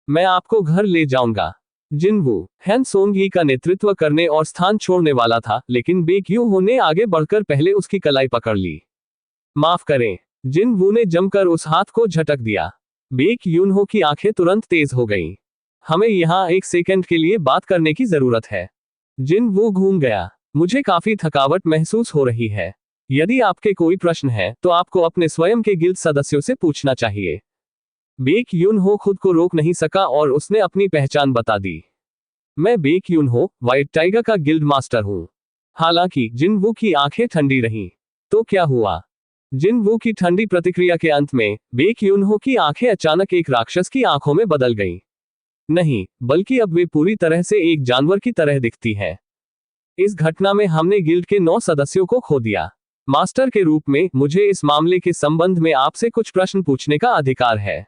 मैं आपको घर ले जाऊंगा। जिन वू हैन सोंगी का नेतृत्व करने और स्थान छोड़ने वाला था, लेकिन बेक यूनहो ने आगे बढ़कर पहले उसकी कलाई पकड़ ली। माफ करें। जिन वू ने जमकर उस हाथ को झटक दिया। बेक यूनहो की आंखें तुरंत तेज हो गईं। हमें यहाँ 1 सेकंड के लिए बात करने की जरूरत है। जिन वू घूम गया। मुझे काफी थकावट महसूस हो रही है। यदि आपके कोई प्रश्न है, तो आपको अपने स्वयं के गिल्ड सदस्यों से पूछना चाहिए। बेक यूनहो खुद को रोक नहीं सका और उसने अपनी पहचान बता दी। मैं बेक यूनहो, व्हाइट टाइगर का गिल्ड मास्टर हूँ। हालांकि जिन वू की आंखें ठंडी रहीं। तो क्या हुआ? जिन वू की ठंडी प्रतिक्रिया के अंत में बेक यूनहो की आंखें अचानक एक राक्षस की आंखों में बदल गईं। नहीं, बल्कि अब वे पूरी तरह से एक जानवर की तरह दिखती है। इस घटना में हमने गिल्ड के 9 सदस्यों को खो दिया। मास्टर के रूप में मुझे इस मामले के संबंध में आपसे कुछ प्रश्न पूछने का अधिकार है।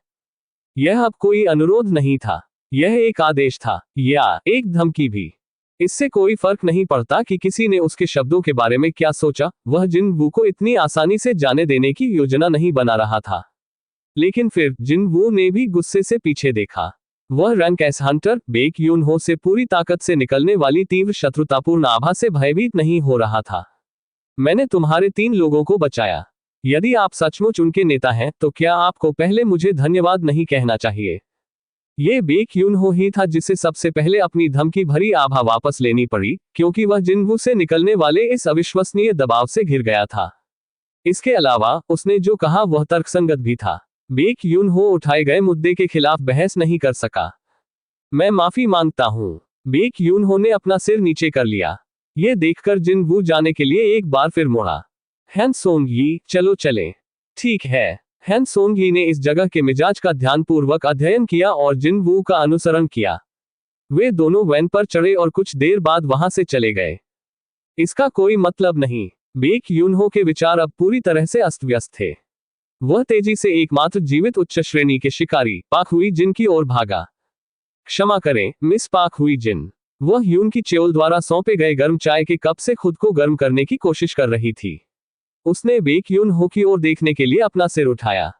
यह अब कोई अनुरोध नहीं था। यह एक आदेश था, या एक धमकी भी। इससे कोई फर्क नहीं पड़ता कि किसी ने उसके शब्दों के बारे में क्या सोचा। वह जिन वू को इतनी आसानी से जाने देने की योजना नहीं बना रहा था। लेकिन फिर जिन वू ने भी गुस्से से पीछे देखा। वह रैंक एस हंटर बेक यूनहो से पूरी ताकत से निकलने वाली तीव्र शत्रुतापूर्ण आभा से भयभीत नहीं हो रहा था। मैंने तुम्हारे 3 लोगों को बचाया। यदि आप सचमुच उनके नेता हैं, तो क्या आपको पहले मुझे धन्यवाद नहीं कहना चाहिए? ये बेक यूनहो ही था जिसे सबसे पहले अपनी धमकी भरी आभा वापस लेनी पड़ी, क्योंकि वह जिनवू से निकलने वाले इस अविश्वसनीय दबाव से घिर गया था। इसके अलावा उसने जो कहा वह तर्कसंगत भी था। बेक यूनहो उठाए गए मुद्दे के खिलाफ बहस नहीं कर सका। मैं माफी मांगता हूं। बेक यूनहो ने अपना सिर नीचे कर लिया। ये देखकर जिनवू जाने के लिए एक बार फिर मुड़ा। हैन सोंग-यी, चलो चलें। ठीक है। हैन सोंग-यी ने इस जगह के मिजाज का ध्यानपूर्वक अध्ययन किया और जिनवू का अनुसरण किया। वे दोनों वैन पर चढ़े और कुछ देर बाद वहां से चले गए। इसका कोई मतलब नहीं। बेक यूनहो के विचार अब पूरी तरह से अस्त व्यस्त थे। वह तेजी से एकमात्र जीवित उच्च श्रेणी के शिकारी पाक हुई जिन की ओर भागा। क्षमा करें, मिस पाक हुई जिन। वह यून की चेओल द्वारा सौंपे गए गर्म चाय के कप से खुद को गर्म करने की कोशिश कर रही थी। उसने बेक यूनहो की ओर देखने के लिए अपना सिर उठाया।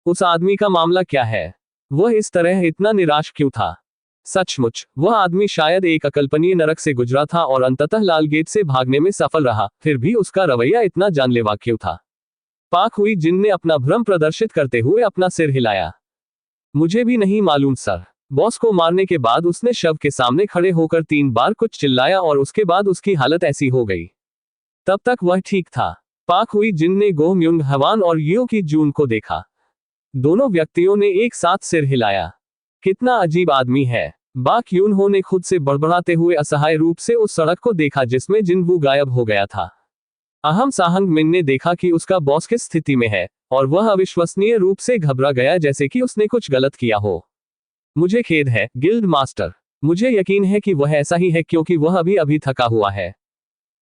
उस आदमी का मामला क्या है? वह इस तरह इतना निराश क्यों था? सचमुच, वह आदमी शायद एक अकल्पनीय नरक से गुजरा था और अंततः लाल गेट से भागने में सफल रहा, फिर भी उसका रवैया इतना जानलेवा क्यों था? पाक हुई जिन ने अपना भ्रम प्रदर्शित करते हुए अपना सिर हिलाया। मुझे भी नहीं मालूम सर। बॉस को मारने के बाद उसने शव के सामने खड़े होकर 3 बार कुछ चिल्लाया और उसके बाद उसकी हालत ऐसी हो गई। तब तक वह ठीक था। पाक हुई जिन ने गो म्यूंग हवान और यो की जून को देखा। दोनों व्यक्तियों ने एक साथ सिर हिलाया। कितना अजीब आदमी है। बाक यूनहो ने खुद से बड़बड़ाते हुए असहाय रूप से उस सड़क को देखा जिसमें जिनवू गायब हो गया था। अहम साहंग मिन ने देखा कि उसका बॉस किस स्थिति में है, और वह अविश्वसनीय रूप से घबरा गया जैसे कि उसने कुछ गलत किया हो। मुझे खेद है, गिल्ड मास्टर। मुझे यकीन है कि वह ऐसा ही है क्योंकि वह अभी अभी थका हुआ है।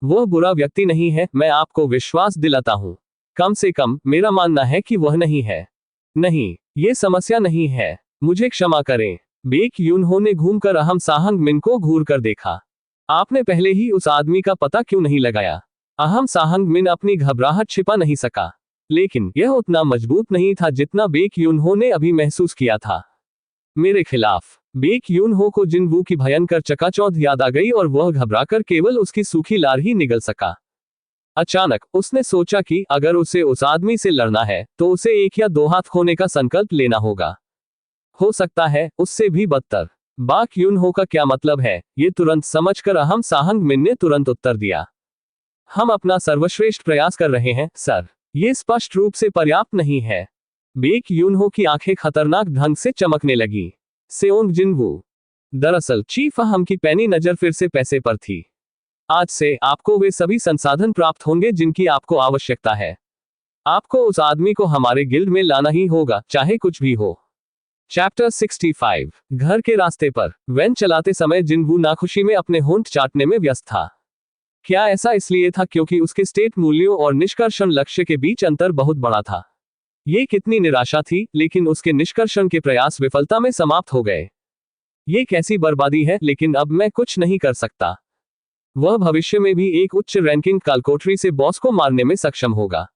वह बुरा व्यक्ति नहीं है, मैं आपको विश्वास दिलाता हूं। कम से कम मेरा मानना है कि वह नहीं है। नहीं, ये समस्या नहीं है। मुझे क्षमा करें। बेक यूनहो ने घूमकर अहम साहंग मिन को घूर कर देखा। आपने पहले ही उस आदमी का पता क्यों नहीं लगाया? अहम साहंग मिन अपनी घबराहट छिपा नहीं सका, लेकिन यह उतना मजबूत नहीं था जितना बेक यूनहो ने अभी महसूस किया था। मेरे खिलाफ। बेक यूनहो को जिनवू की भयंकर चकाचौंध याद आ गई और वह घबराकर केवल उसकी सूखी लार ही निगल सका। अचानक उसने सोचा कि अगर उसे उस आदमी से लड़ना है तो उसे 1 या 2 हाथ खोने का संकल्प लेना होगा। हो सकता है उससे भी बदतर। बाक यूनहो का क्या मतलब है? ये तुरंत समझकर अहम साहंग मिन ने तुरंत उत्तर दिया। हम अपना सर्वश्रेष्ठ प्रयास कर रहे हैं सर। ये स्पष्ट रूप से पर्याप्त नहीं है। बेक यूनहो की आंखें खतरनाक ढंग से चमकने लगी। सेओंग जिनवू। दरअसल चीफ अहम की पैनी नजर फिर से पैसे पर थी। आज से आपको वे सभी संसाधन प्राप्त होंगे जिनकी आपको आवश्यकता है। आपको उस आदमी को हमारे गिल्ड में लाना ही होगा, चाहे कुछ भी हो। चैप्टर 65। घर के रास्ते पर वैन चलाते समय जिनवू नाखुशी में अपने होंठ चाटने में व्यस्त था। क्या ऐसा इसलिए था क्योंकि उसके स्टेट मूल्यों और निष्कर्षण लक्ष्य के बीच अंतर बहुत बड़ा था? ये कितनी निराशा थी, लेकिन उसके निष्कर्षण के प्रयास विफलता में समाप्त हो गए। ये कैसी बर्बादी है, लेकिन अब मैं कुछ नहीं कर सकता। वह भविष्य में भी एक उच्च रैंकिंग कालकोठरी से बॉस को मारने में सक्षम होगा।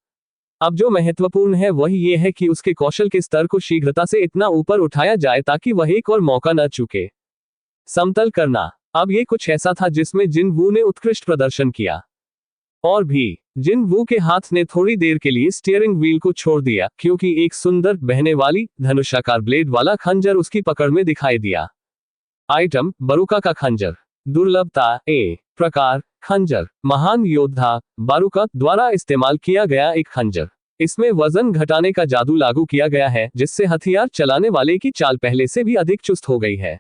अब जो महत्वपूर्ण है वह ये है कि उसके कौशल के स्तर को शीघ्रता से इतना ऊपर उठाया जाए ताकि वह एक और मौका न चूके। समतल करना। अब ये कुछ ऐसा था जिसमें जिनवू ने उत्कृष्ट प्रदर्शन किया। और भी, जिनवू के हाथ ने थोड़ी देर के लिए स्टीयरिंग व्हील को छोड़ दिया क्योंकि एक सुंदर बहने वाली धनुषाकार ब्लेड वाला खंजर उसकी पकड़ में दिखाई दिया। आइटम: बारूका का खंजर। दुर्लभता: ए प्रकार खंजर, महान योद्धा बारूका द्वारा इस्तेमाल किया गया एक खंजर। इसमें वजन घटाने का जादू लागू किया गया है जिससे हथियार चलाने वाले की चाल पहले से भी अधिक चुस्त हो गई है।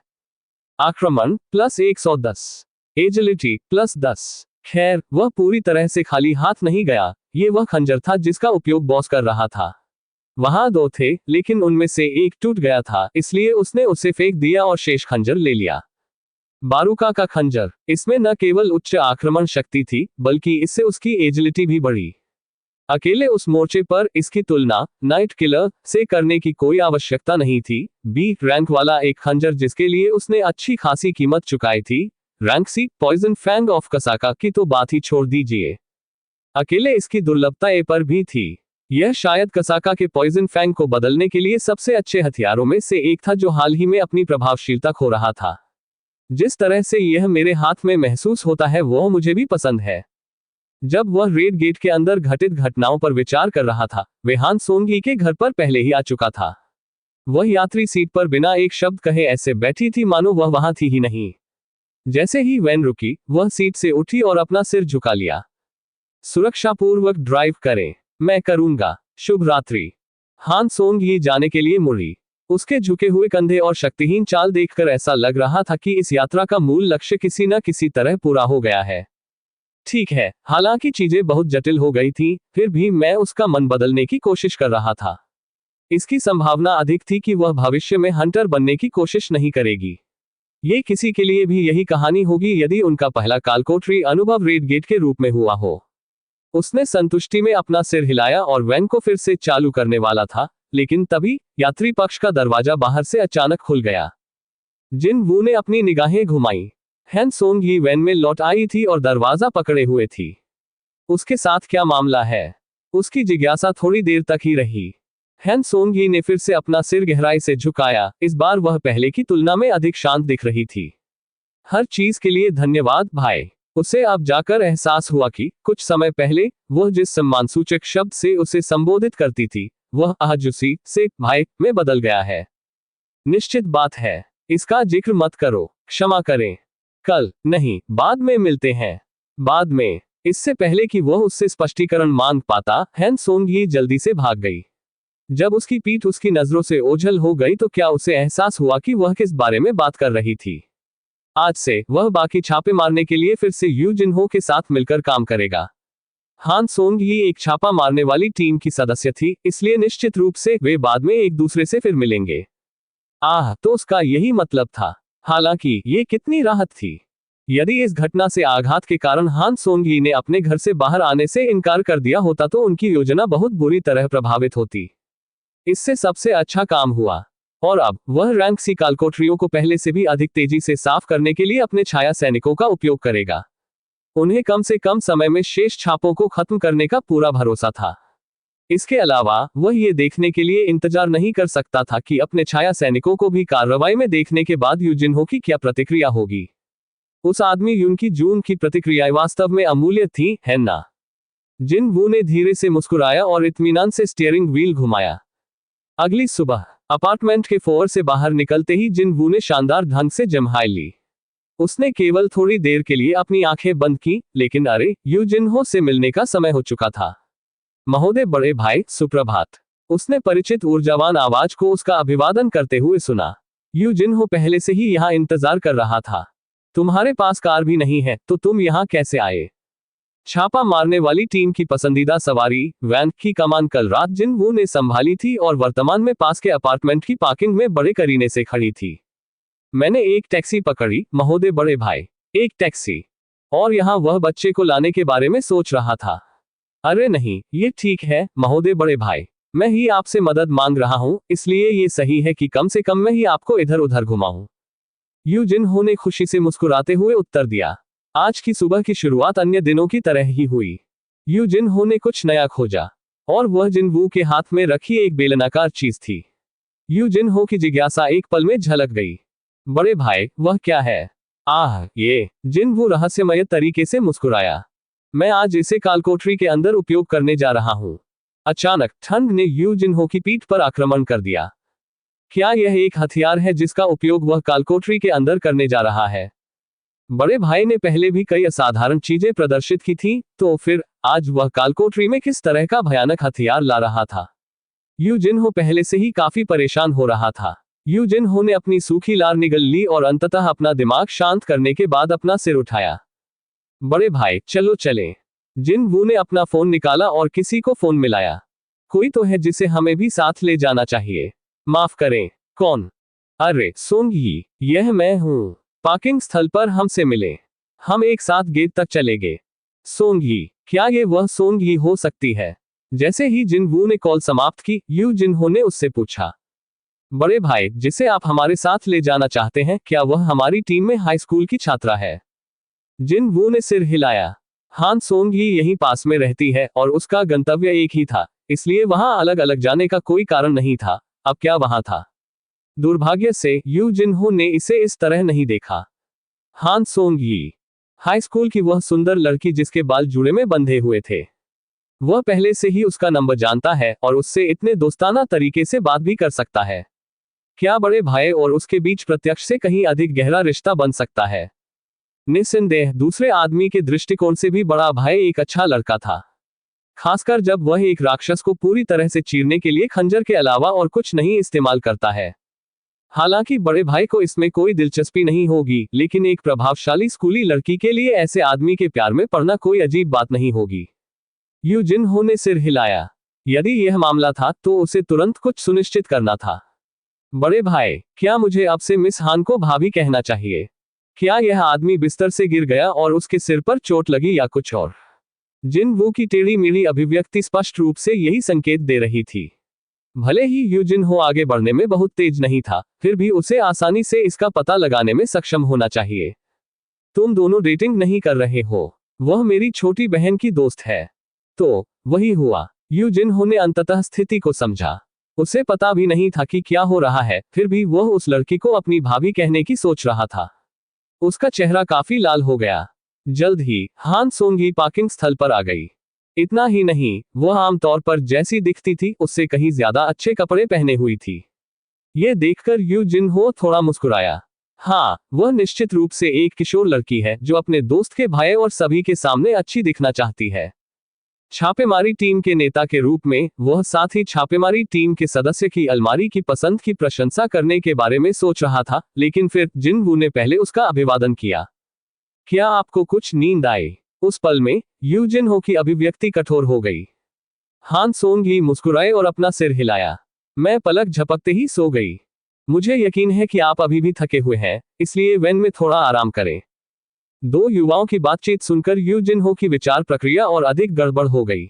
आक्रमण +110, एजिलिटी +10। खैर, वह पूरी तरह से खाली हाथ नहीं गया। ये वह खंजर था जिसका उपयोग बॉस कर रहा था। वहां 2 थे, लेकिन उनमें से एक टूट गया था, इसलिए उसने उसे फेंक दिया और शेष खंजर ले लिया। बारूका का खंजर। इसमें न केवल उच्च आक्रमण शक्ति थी, बल्कि इससे उसकी एजिलिटी भी बढ़ी। अकेले उस मोर्चे पर इसकी तुलना नाइट किलर से करने की कोई आवश्यकता नहीं थी। बी रैंक वाला एक खंजर जिसके लिए उसने अच्छी खासी कीमत चुकाई थी। Rank C poison fang of कसाका की तो बात ही छोड़ दीजिए। अकेले इसकी दुर्लभता ए पर भी थी। यह शायद कसाका के पॉइजन फैंग को बदलने के लिए सबसे अच्छे हथियारों में से एक था जो हाल ही में अपनी प्रभावशीलता खो रहा था। जिस तरह से यह मेरे हाथ में महसूस होता है वह मुझे भी पसंद है। जब वह रेड गेट के अंदर घटित घटनाओं पर विचार कर रहा था, वह हान सोंग-यी के घर पर पहले ही आ चुका था। वह यात्री सीट पर बिना एक शब्द कहे ऐसे बैठी थी मानो वह वहां थी ही नहीं। जैसे ही वैन रुकी, वह सीट से उठी और अपना सिर झुका लिया। सुरक्षापूर्वक ड्राइव करें, मैं करूंगा, शुभ रात्रि। हान सोंग ही जाने के लिए मुड़ी। उसके झुके हुए कंधे और शक्तिहीन चाल देखकर ऐसा लग रहा था कि इस यात्रा का मूल लक्ष्य किसी न किसी तरह पूरा हो गया है। ठीक है, हालांकि चीजें बहुत जटिल हो गई थी, फिर भी मैं उसका मन बदलने की कोशिश कर रहा था। इसकी संभावना अधिक थी कि वह भविष्य में हंटर बनने की कोशिश नहीं करेगी। ये किसी के लिए भी यही कहानी होगी यदि उनका पहला कालकोटरी अनुभव रेड गेट के रूप में हुआ हो। उसने संतुष्टि में अपना सिर हिलाया और वैन को फिर से चालू करने वाला था, लेकिन तभी यात्री पक्ष का दरवाजा बाहर से अचानक खुल गया। जिन वू ने अपनी निगाहें घुमाई। हैन सोंग ही वैन में लौट आई थी और दरवाजा पकड़े हुए थी। उसके साथ क्या मामला है? उसकी जिज्ञासा थोड़ी देर तक ही रही। हैन सोंग ही ने फिर से अपना सिर गहराई से झुकाया। इस बार वह पहले की तुलना में अधिक शांत दिख रही थी। हर चीज के लिए धन्यवाद भाई। उसे अब जाकर एहसास हुआ कि कुछ समय पहले वह जिस सम्मानसूचक शब्द से उसे संबोधित करती थी, वह आजुसी से भाई में बदल गया है। निश्चित बात है, इसका जिक्र मत करो, क्षमा करें। कल नहीं, बाद में मिलते हैं। बाद में। इससे पहले कि वह उससे स्पष्टीकरण मांग पाता, हैन सोंग ही जल्दी से भाग गई। जब उसकी पीठ उसकी नजरों से ओझल हो गई तो क्या उसे एहसास हुआ कि वह किस बारे में बात कर रही थी। आज से वह बाकी छापे मारने के लिए फिर से यू जिनहो के साथ मिलकर काम करेगा। हान सोंग ही एक छापा मारने वाली टीम की सदस्य थी, इसलिए निश्चित रूप से वे बाद में एक दूसरे से फिर मिलेंगे। तो उसका यही मतलब था। हालांकि ये कितनी राहत थी। यदि इस घटना से आघात के कारण हान सोंग ही ने अपने घर से बाहर आने से इनकार कर दिया होता तो उनकी योजना बहुत बुरी तरह प्रभावित होती। इससे सबसे अच्छा काम हुआ। और अब वह रैंक सी कालकोठरियों को पहले से भी अधिक तेजी से साफ करने के लिए अपने छाया सैनिकों का उपयोग करेगा। उन्हें कम से कम समय में शेष छापों को खत्म करने का पूरा भरोसा था। इसके अलावा वह ये देखने के लिए इंतजार नहीं कर सकता था कि अपने छाया सैनिकों को भी कार्रवाई में देखने के बाद यू जिनहो की क्या प्रतिक्रिया होगी। उस आदमी यून की जून की प्रतिक्रियाएं वास्तव में अमूल्य थी, है ना? जिन वू ने धीरे से मुस्कुराया और इत्मीनान से स्टीयरिंग व्हील घुमाया। अगली सुबह अपार्टमेंट के फ्लोर से बाहर निकलते ही जिन वू ने शानदार ढंग से जम्हाई ली। उसने केवल थोड़ी देर के लिए अपनी आंखें बंद की, लेकिन अरे, यू जिनहो से मिलने का समय हो चुका था। महोदय बड़े भाई, सुप्रभात। उसने परिचित ऊर्जावान आवाज को उसका अभिवादन करते हुए सुना। यू जिनहो पहले से ही यहाँ इंतजार कर रहा था। तुम्हारे पास कार भी नहीं है तो तुम यहाँ कैसे आए? छापा मारने वाली टीम की पसंदीदा सवारी वैन की कमान कल रात जिन वू ने संभाली थी और वर्तमान में पास के अपार्टमेंट की पार्किंग में बड़े करीने से खड़ी थी। मैंने एक टैक्सी पकड़ी, महोदय बड़े भाई। एक टैक्सी? और यहाँ वह बच्चे को लाने के बारे में सोच रहा था। अरे नहीं, ये ठीक है महोदय बड़े भाई। मैं ही आपसे मदद मांग रहा हूँ, इसलिए ये सही है कि कम से कम मैं ही आपको इधर उधर घुमाऊं। यू जिनहो ने खुशी से मुस्कुराते हुए उत्तर दिया। आज की सुबह की शुरुआत अन्य दिनों की तरह ही हुई। यू जिनहो ने कुछ नया खोजा, और वह जिन वू के हाथ में रखी एक बेलनाकार चीज थी। यू जिनहो की जिज्ञासा एक पल में झलक गई। बड़े भाई, वह क्या है? ये। जिन वू रहस्यमय तरीके से मुस्कुराया। मैं आज इसे कालकोठरी के अंदर उपयोग करने जा रहा हूँ। अचानक ठंड ने यू जिनहो की पीठ पर आक्रमण कर दिया। क्या यह एक हथियार है जिसका उपयोग वह कालकोठरी के अंदर करने जा रहा है? बड़े भाई ने पहले भी कई असाधारण चीजें प्रदर्शित की थी, तो फिर आज वह कालकोठरी में किस तरह का भयानक हथियार ला रहा था? यू जिनहो पहले से ही काफी परेशान हो रहा था। यू जिनहो ने अपनी सूखी लार निगल ली और अंततः अपना दिमाग शांत करने के बाद अपना सिर उठाया। बड़े भाई, चलो चलें। जिन वू ने अपना फोन निकाला और किसी को फोन मिलाया। कोई तो है जिसे हमें भी साथ ले जाना चाहिए। माफ करें, कौन? अरे सोंग ही, यह मैं हूँ। पार्किंग स्थल पर हमसे मिले। हम एक साथ गेट तक चले गए। सोंग ही, क्या ये वह सोंग ही हो सकती है? जैसे ही जिन वू ने कॉल समाप्त की, यू जिनहो ने उससे पूछा। बड़े भाई, जिसे आप हमारे साथ ले जाना चाहते हैं, क्या वह हमारी टीम में हाई स्कूल की छात्रा है? जिन वू ने सिर हिलाया। हान सोंग ही यहीं पास में रहती है और उसका गंतव्य एक ही था, इसलिए वहां अलग अलग जाने का कोई कारण नहीं था। अब क्या वहां था? दुर्भाग्य से यू जिनहो ने इसे इस तरह नहीं देखा। हान सोंग ही, हाई स्कूल की वह सुंदर लड़की जिसके बाल जुड़े में बंधे हुए थे। वह पहले से ही उसका नंबर जानता है और उससे इतने दोस्ताना तरीके से बात भी कर सकता है। क्या बड़े भाई और उसके बीच प्रत्यक्ष से कहीं अधिक गहरा रिश्ता बन सकता है? निस्संदेह दूसरे आदमी के दृष्टिकोण से भी बड़ा भाई एक अच्छा लड़का था, खासकर जब वह एक राक्षस को पूरी तरह से चीरने के लिए खंजर के अलावा और कुछ नहीं इस्तेमाल करता है। हालांकि बड़े भाई को इसमें कोई दिलचस्पी नहीं होगी, लेकिन एक प्रभावशाली स्कूली लड़की के लिए ऐसे आदमी के प्यार में पड़ना कोई अजीब बात नहीं होगी। यू जिनहो ने सिर हिलाया। यदि यह मामला था तो उसे तुरंत कुछ सुनिश्चित करना था। बड़े भाई, क्या मुझे अब से मिस हान को भाभी कहना चाहिए? क्या यह आदमी बिस्तर से गिर गया और उसके सिर पर चोट लगी या कुछ और? जिनवू की टेढ़ी मेढ़ी अभिव्यक्ति स्पष्ट रूप से यही संकेत दे रही थी। भले ही यू जिनहो आगे बढ़ने में बहुत तेज नहीं था, फिर भी उसे आसानी से इसका पता लगाने में सक्षम होना चाहिए। तुम दोनों डेटिंग नहीं कर रहे हो, वह मेरी छोटी बहन की दोस्त है। तो वही हुआ। यू जिनहो ने अंततः स्थिति को समझा। उसे पता भी नहीं था कि क्या हो रहा है, फिर भी वह उस लड़की को अपनी भाभी कहने की सोच रहा था। उसका चेहरा काफी लाल हो गया। जल्द ही हान सोंगी पार्किंग स्थल पर आ गई। इतना ही नहीं, वह आमतौर पर जैसी दिखती थी उससे कहीं ज्यादा अच्छे कपड़े पहने हुई थी। ये देखकर यू जिनहो थोड़ा मुस्कुराया। हाँ, वह निश्चित रूप से एक किशोर लड़की है जो अपने दोस्त के भाई और सभी के सामने अच्छी दिखना चाहती है। छापेमारी टीम के नेता के रूप में वह साथ ही छापेमारी टीम के सदस्य की अलमारी की पसंद की प्रशंसा करने के बारे में सोच रहा था, लेकिन फिर जिनवू ने पहले उसका अभिवादन किया। क्या आपको कुछ नींद आई? उस पल में यू जिनहो की अभिव्यक्ति कठोर हो गई। हान सोंग ही मुस्कुराए और अपना सिर हिलाया। मैं पलक झपकते ही सो गई। मुझे यकीन है कि आप अभी भी थके हुए हैं, इसलिए वैन में थोड़ा आराम करें। दो युवाओं की बातचीत सुनकर यू जिनहो की विचार प्रक्रिया और अधिक गड़बड़ हो गई।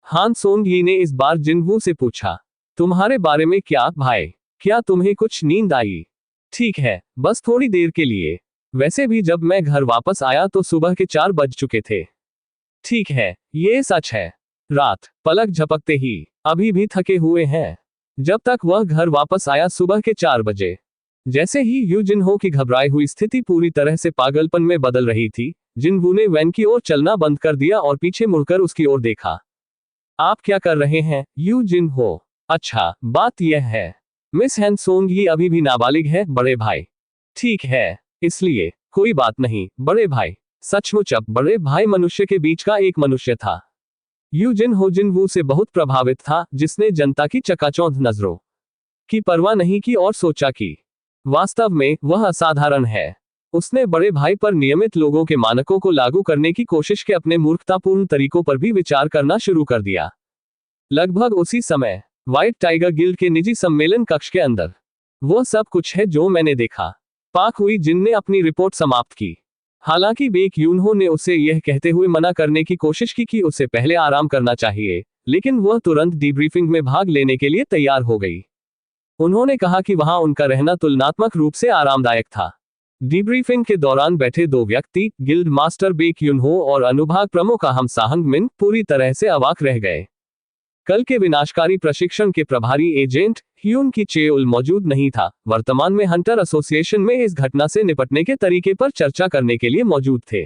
हान सोंग ही ने इस बार जिनवू से पूछा, तुम्हारे बारे में क्या भाई? क्या तुम्हें कुछ नींद आई? ठीक है, बस थोड़ी देर के लिए। वैसे भी जब मैं घर वापस आया तो सुबह के 4 बज चुके थे। ठीक है, ये सच है। रात पलक झपकते ही अभी भी थके हुए हैं। जब तक वह घर वापस आया सुबह के 4 बजे। जैसे ही यू जिनहो की घबराई हुई स्थिति पूरी तरह से पागलपन में बदल रही थी, जिनवू ने वैन की ओर चलना बंद कर दिया और पीछे मुड़कर उसकी ओर देखा। आप क्या कर रहे हैं, यू जिनहो? अच्छा, बात यह है, मिस हैन सोंग ही अभी भी नाबालिग है, बड़े भाई। ठीक है, इसलिए कोई बात नहीं, बड़े भाई। सचमुच अब बड़े भाई मनुष्य के बीच का एक मनुष्य था। यू जिनहो जिनवू से बहुत प्रभावित था, जिसने जनता की चकाचौंध नजरों की परवाह नहीं की और सोचा कि वास्तव में वह असाधारण है। उसने बड़े भाई पर नियमित लोगों के मानकों को लागू करने की कोशिश के अपने मूर्खतापूर्ण तरीकों पर भी विचार करना शुरू कर दिया। लगभग उसी समय व्हाइट टाइगर गिल्ड के निजी सम्मेलन कक्ष के अंदर वह सब कुछ है जो मैंने देखा। पाक हुई जिन ने अपनी रिपोर्ट समाप्त की। हालांकि बेक यूनहो ने उसे यह कहते हुए मना करने की कोशिश की कि उसे पहले आराम करना चाहिए, लेकिन वह तुरंत डीब्रीफिंग में भाग लेने के लिए तैयार हो गई। उन्होंने कहा कि वहां उनका रहना तुलनात्मक रूप से आरामदायक था। डीब्रीफिंग के दौरान बैठे दो व्यक्ति, गिल्ड मास्टर बेक यूनहो और अनुभाग प्रमुख अहम साहंग मिन, पूरी तरह से अवाक रह गए। कल के विनाशकारी प्रशिक्षण के प्रभारी एजेंट ह्यून की चेउल मौजूद नहीं था। वर्तमान में हंटर एसोसिएशन में इस घटना से निपटने के तरीके पर चर्चा करने के लिए मौजूद थे।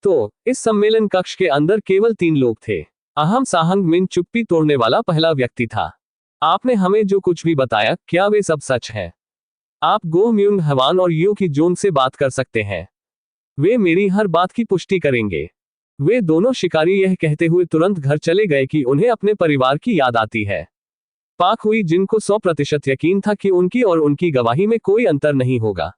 तो इस सम्मेलन कक्ष के अंदर केवल 3 लोग थे। अहम साहंग मिन चुप्पी तोड़ने वाला पहला व्यक्ति था। आपने हमें जो कुछ भी बताया, क्या वे सब सच है? आप गो म्यूंग हवान और यू की जोन से बात कर सकते हैं। वे मेरी हर बात की पुष्टि करेंगे। वे दोनों शिकारी यह कहते हुए तुरंत घर चले गए कि उन्हें अपने परिवार की याद आती है। पाक हुई जिनको 100% यकीन था कि उनकी और उनकी गवाही में कोई अंतर नहीं होगा।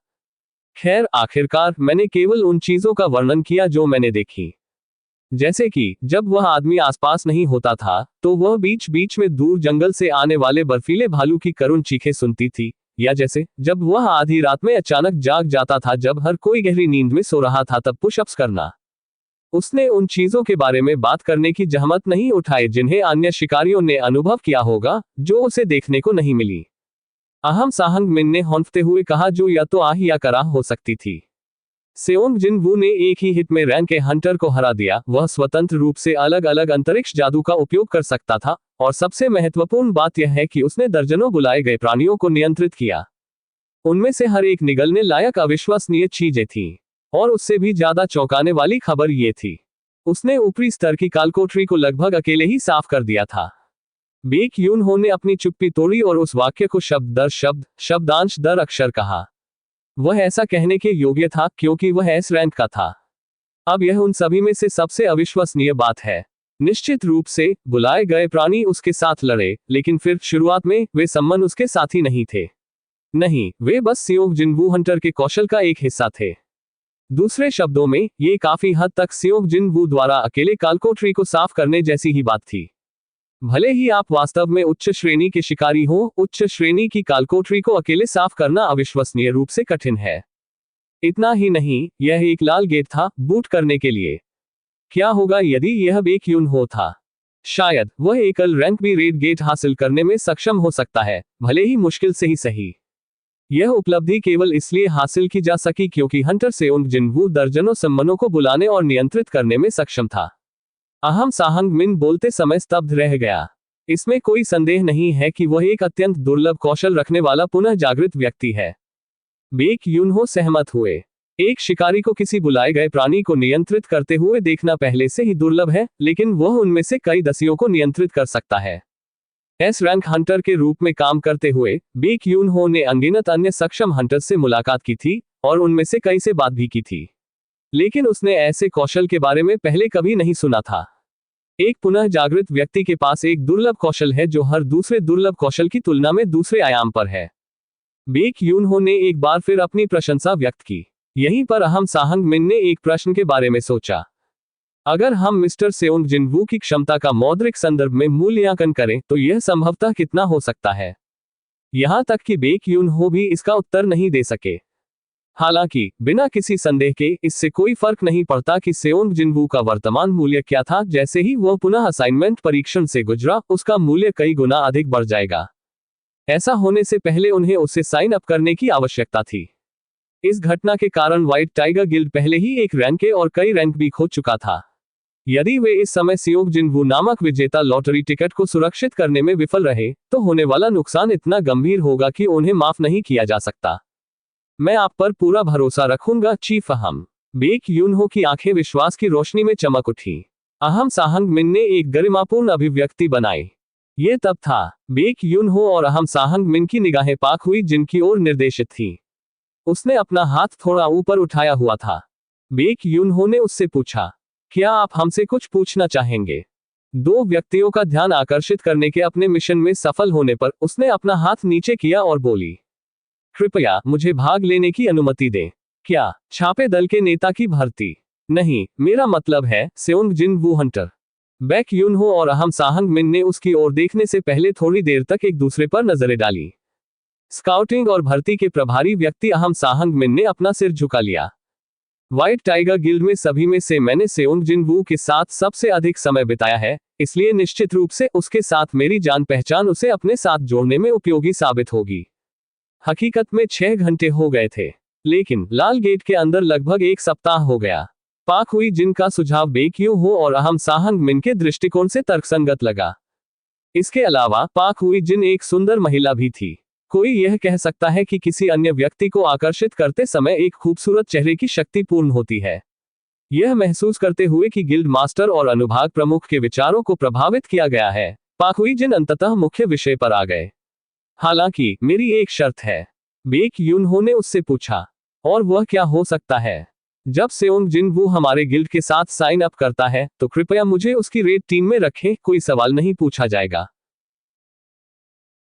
खैर, आखिरकार मैंने केवल उन चीजों का वर्णन किया जो मैंने देखी। जैसे कि जब वह आदमी आसपास नहीं होता था तो वह बीच बीच में दूर जंगल से आने वाले बर्फीले भालू की करुण चीखें सुनती थी, या जैसे जब वह आधी रात में अचानक जाग जाता था जब हर कोई गहरी नींद में सो रहा था तब पुशअप्स करना। उसने उन चीजों के बारे में बात करने की जहमत नहीं उठाई जिन्हें अन्य शिकारियों ने अनुभव किया होगा, जो उसे देखने को नहीं मिली। अहम साहंग मिन ने हौंफते हुए कहा, जो या तो आह या कराह हो सकती थी। सेओंग जिनवू ने एक ही हिट में रैंक के हंटर को हरा दिया। वह स्वतंत्र रूप से अलग अलग अंतरिक्ष जादू का उपयोग कर सकता था, और सबसे महत्वपूर्ण बात यह है कि उसने दर्जनों बुलाए गए प्राणियों को नियंत्रित किया। उनमें से हर एक निगलने लायक अविश्वसनीय चीजें थीं। और उससे भी ज्यादा चौंकाने वाली खबर ये थी, उसने ऊपरी स्तर की कालकोठरी को लगभग अकेले ही साफ कर दिया था। बेक यून हो ने अपनी चुप्पी तोड़ी और उस वाक्य को शब्द दर शब्द, शब्दांश दर अक्षर कहा। वह ऐसा कहने के योग्य था क्योंकि वह एस रैंक का था। अब यह उन सभी में से सबसे अविश्वसनीय बात है। निश्चित रूप से बुलाए गए प्राणी उसके साथ लड़े, लेकिन फिर शुरुआत में वे सम्मन उसके साथी नहीं थे। नहीं, वे बस सियोंग जिनवू हंटर के कौशल का एक हिस्सा थे। दूसरे शब्दों में, ये काफी हद तक सियोंग जिनवू द्वारा अकेले कालकोठरी को साफ करने जैसी ही बात थी। भले ही आप वास्तव में उच्च श्रेणी के शिकारी हो, उच्च श्रेणी की कालकोठरी को अकेले साफ करना अविश्वसनीय रूप से कठिन है। इतना ही नहीं, यह एक लाल गेट था बूट करने के लिए। क्या होगा यदि यह बेक यून हो था? शायद वह एकल रैंक बी रेड गेट हासिल करने में सक्षम हो सकता है, भले ही मुश्किल से ही सही। यह उपलब्धि केवल इसलिए हासिल की जा सकी क्योंकि हंटर सेओंग जिनवू दर्जनों सम्मनों को बुलाने और नियंत्रित करने में सक्षम था। अहम साहंग मिन बोलते समय स्तब्ध रह गया। इसमें कोई संदेह नहीं है कि वह एक अत्यंत दुर्लभ कौशल रखने वाला पुनः जागृत व्यक्ति है। बेक यूनहो सहमत हुए। एक शिकारी को किसी बुलाए गए प्राणी को नियंत्रित करते हुए देखना पहले से ही दुर्लभ है, लेकिन वह उनमें से कई दसियों को नियंत्रित कर सकता है। एस रैंक हंटर के रूप में काम करते हुए बेक यूनहो ने अनगिनत अन्य सक्षम हंटर्स से मुलाकात की थी और उनमें से कई से बात भी की थी, लेकिन उसने ऐसे कौशल के बारे में पहले कभी नहीं सुना था। एक पुनः जागृत व्यक्ति के पास एक दुर्लभ कौशल है जो हर दूसरे दुर्लभ कौशल की तुलना में दूसरे आयाम पर है। बेक यूनहो ने एक बार फिर अपनी प्रशंसा व्यक्त की। यहीं पर अहम साहंग मिन ने एक प्रश्न के बारे में सोचा। अगर हम मिस्टर सेओंग जिनवू की क्षमता का मौद्रिक संदर्भ में मूल्यांकन करें तो यह संभवतः कितना हो सकता है? यहां तक कि बेक यूनहो भी इसका उत्तर नहीं दे सके। हालांकि बिना किसी संदेह के इससे कोई फर्क नहीं पड़ता कि सेओंग जिनवू का वर्तमान मूल्य क्या था। जैसे ही वह पुनः असाइनमेंट परीक्षण से गुजरा, उसका मूल्य कई गुना अधिक बढ़ जाएगा। ऐसा होने से पहले उन्हें उसे साइन अप करने की आवश्यकता थी। इस घटना के कारण व्हाइट टाइगर गिल्ड पहले ही एक रैंक ए और कई रैंक भी खो चुका था। यदि वे इस समय सियोंग जिनवू नामक विजेता लॉटरी टिकट को सुरक्षित करने में विफल रहे, तो होने वाला नुकसान इतना गंभीर होगा कि उन्हें माफ नहीं किया जा सकता। मैं आप पर पूरा भरोसा रखूंगा, चीफ अहम। बेक यूनहो की आंखें विश्वास की रोशनी में चमक उठी। अहम साहंग मिन ने एक गरिमापूर्ण अभिव्यक्ति बनाई। ये तब था। बेक यूनहो और अहम साहंग मिन की निगाहें पाक हुई जिनकी ओर निर्देशित थी। उसने अपना हाथ थोड़ा ऊपर उठाया हुआ था। बेक यूनहो ने उससे पूछा, क्या आप हमसे कुछ पूछना चाहेंगे? दो व्यक्तियों का ध्यान आकर्षित करने के अपने मिशन में सफल होने पर उसने अपना हाथ नीचे किया और बोली, कृपया मुझे भाग लेने की अनुमति दें। क्या छापे दल के नेता की भर्ती? नहीं, मेरा मतलब है सेओंग जिनवू हंटर। बेक यूनहो और अहम साहंग मिन ने उसकी ओर देखने से पहले थोड़ी देर तक एक दूसरे पर नजरें डाली। स्काउटिंग और भर्ती के प्रभारी व्यक्ति अहम साहंग मिन ने अपना सिर झुका लिया। व्हाइट टाइगर गिल्ड में सभी में से मैंने सेओंग जिनवू के साथ सबसे अधिक समय बिताया है, इसलिए निश्चित रूप से उसके साथ मेरी जान पहचान उसे अपने साथ जोड़ने में उपयोगी साबित होगी। हकीकत में 6 घंटे हो गए थे, लेकिन लाल गेट के अंदर लगभग 1 सप्ताह हो गया। पाक हुई जिनका सुझाव बेक यूनहो और अहम साहंग मिन के दृष्टिकोण से तर्कसंगत लगा। इसके अलावा पाक हुई जिन एक सुंदर महिला भी थी। कोई यह कह सकता है कि किसी अन्य व्यक्ति को आकर्षित करते समय एक खूबसूरत चेहरे की शक्ति पूर्ण होती है। यह महसूस करते हुए कि गिल्ड मास्टर और अनुभाग प्रमुख के विचारों को प्रभावित किया गया है, पाक हुई जिन अंततः मुख्य विषय पर आ गए। हालांकि मेरी एक शर्त है, बेक यूनहो ने उससे पूछा। और वह क्या हो सकता है? जब सेओंग जिनवू हमारे गिल्ड के साथ साइन अप करता है तो कृपया मुझे उसकी रेड टीम में रखें, कोई सवाल नहीं पूछा जाएगा।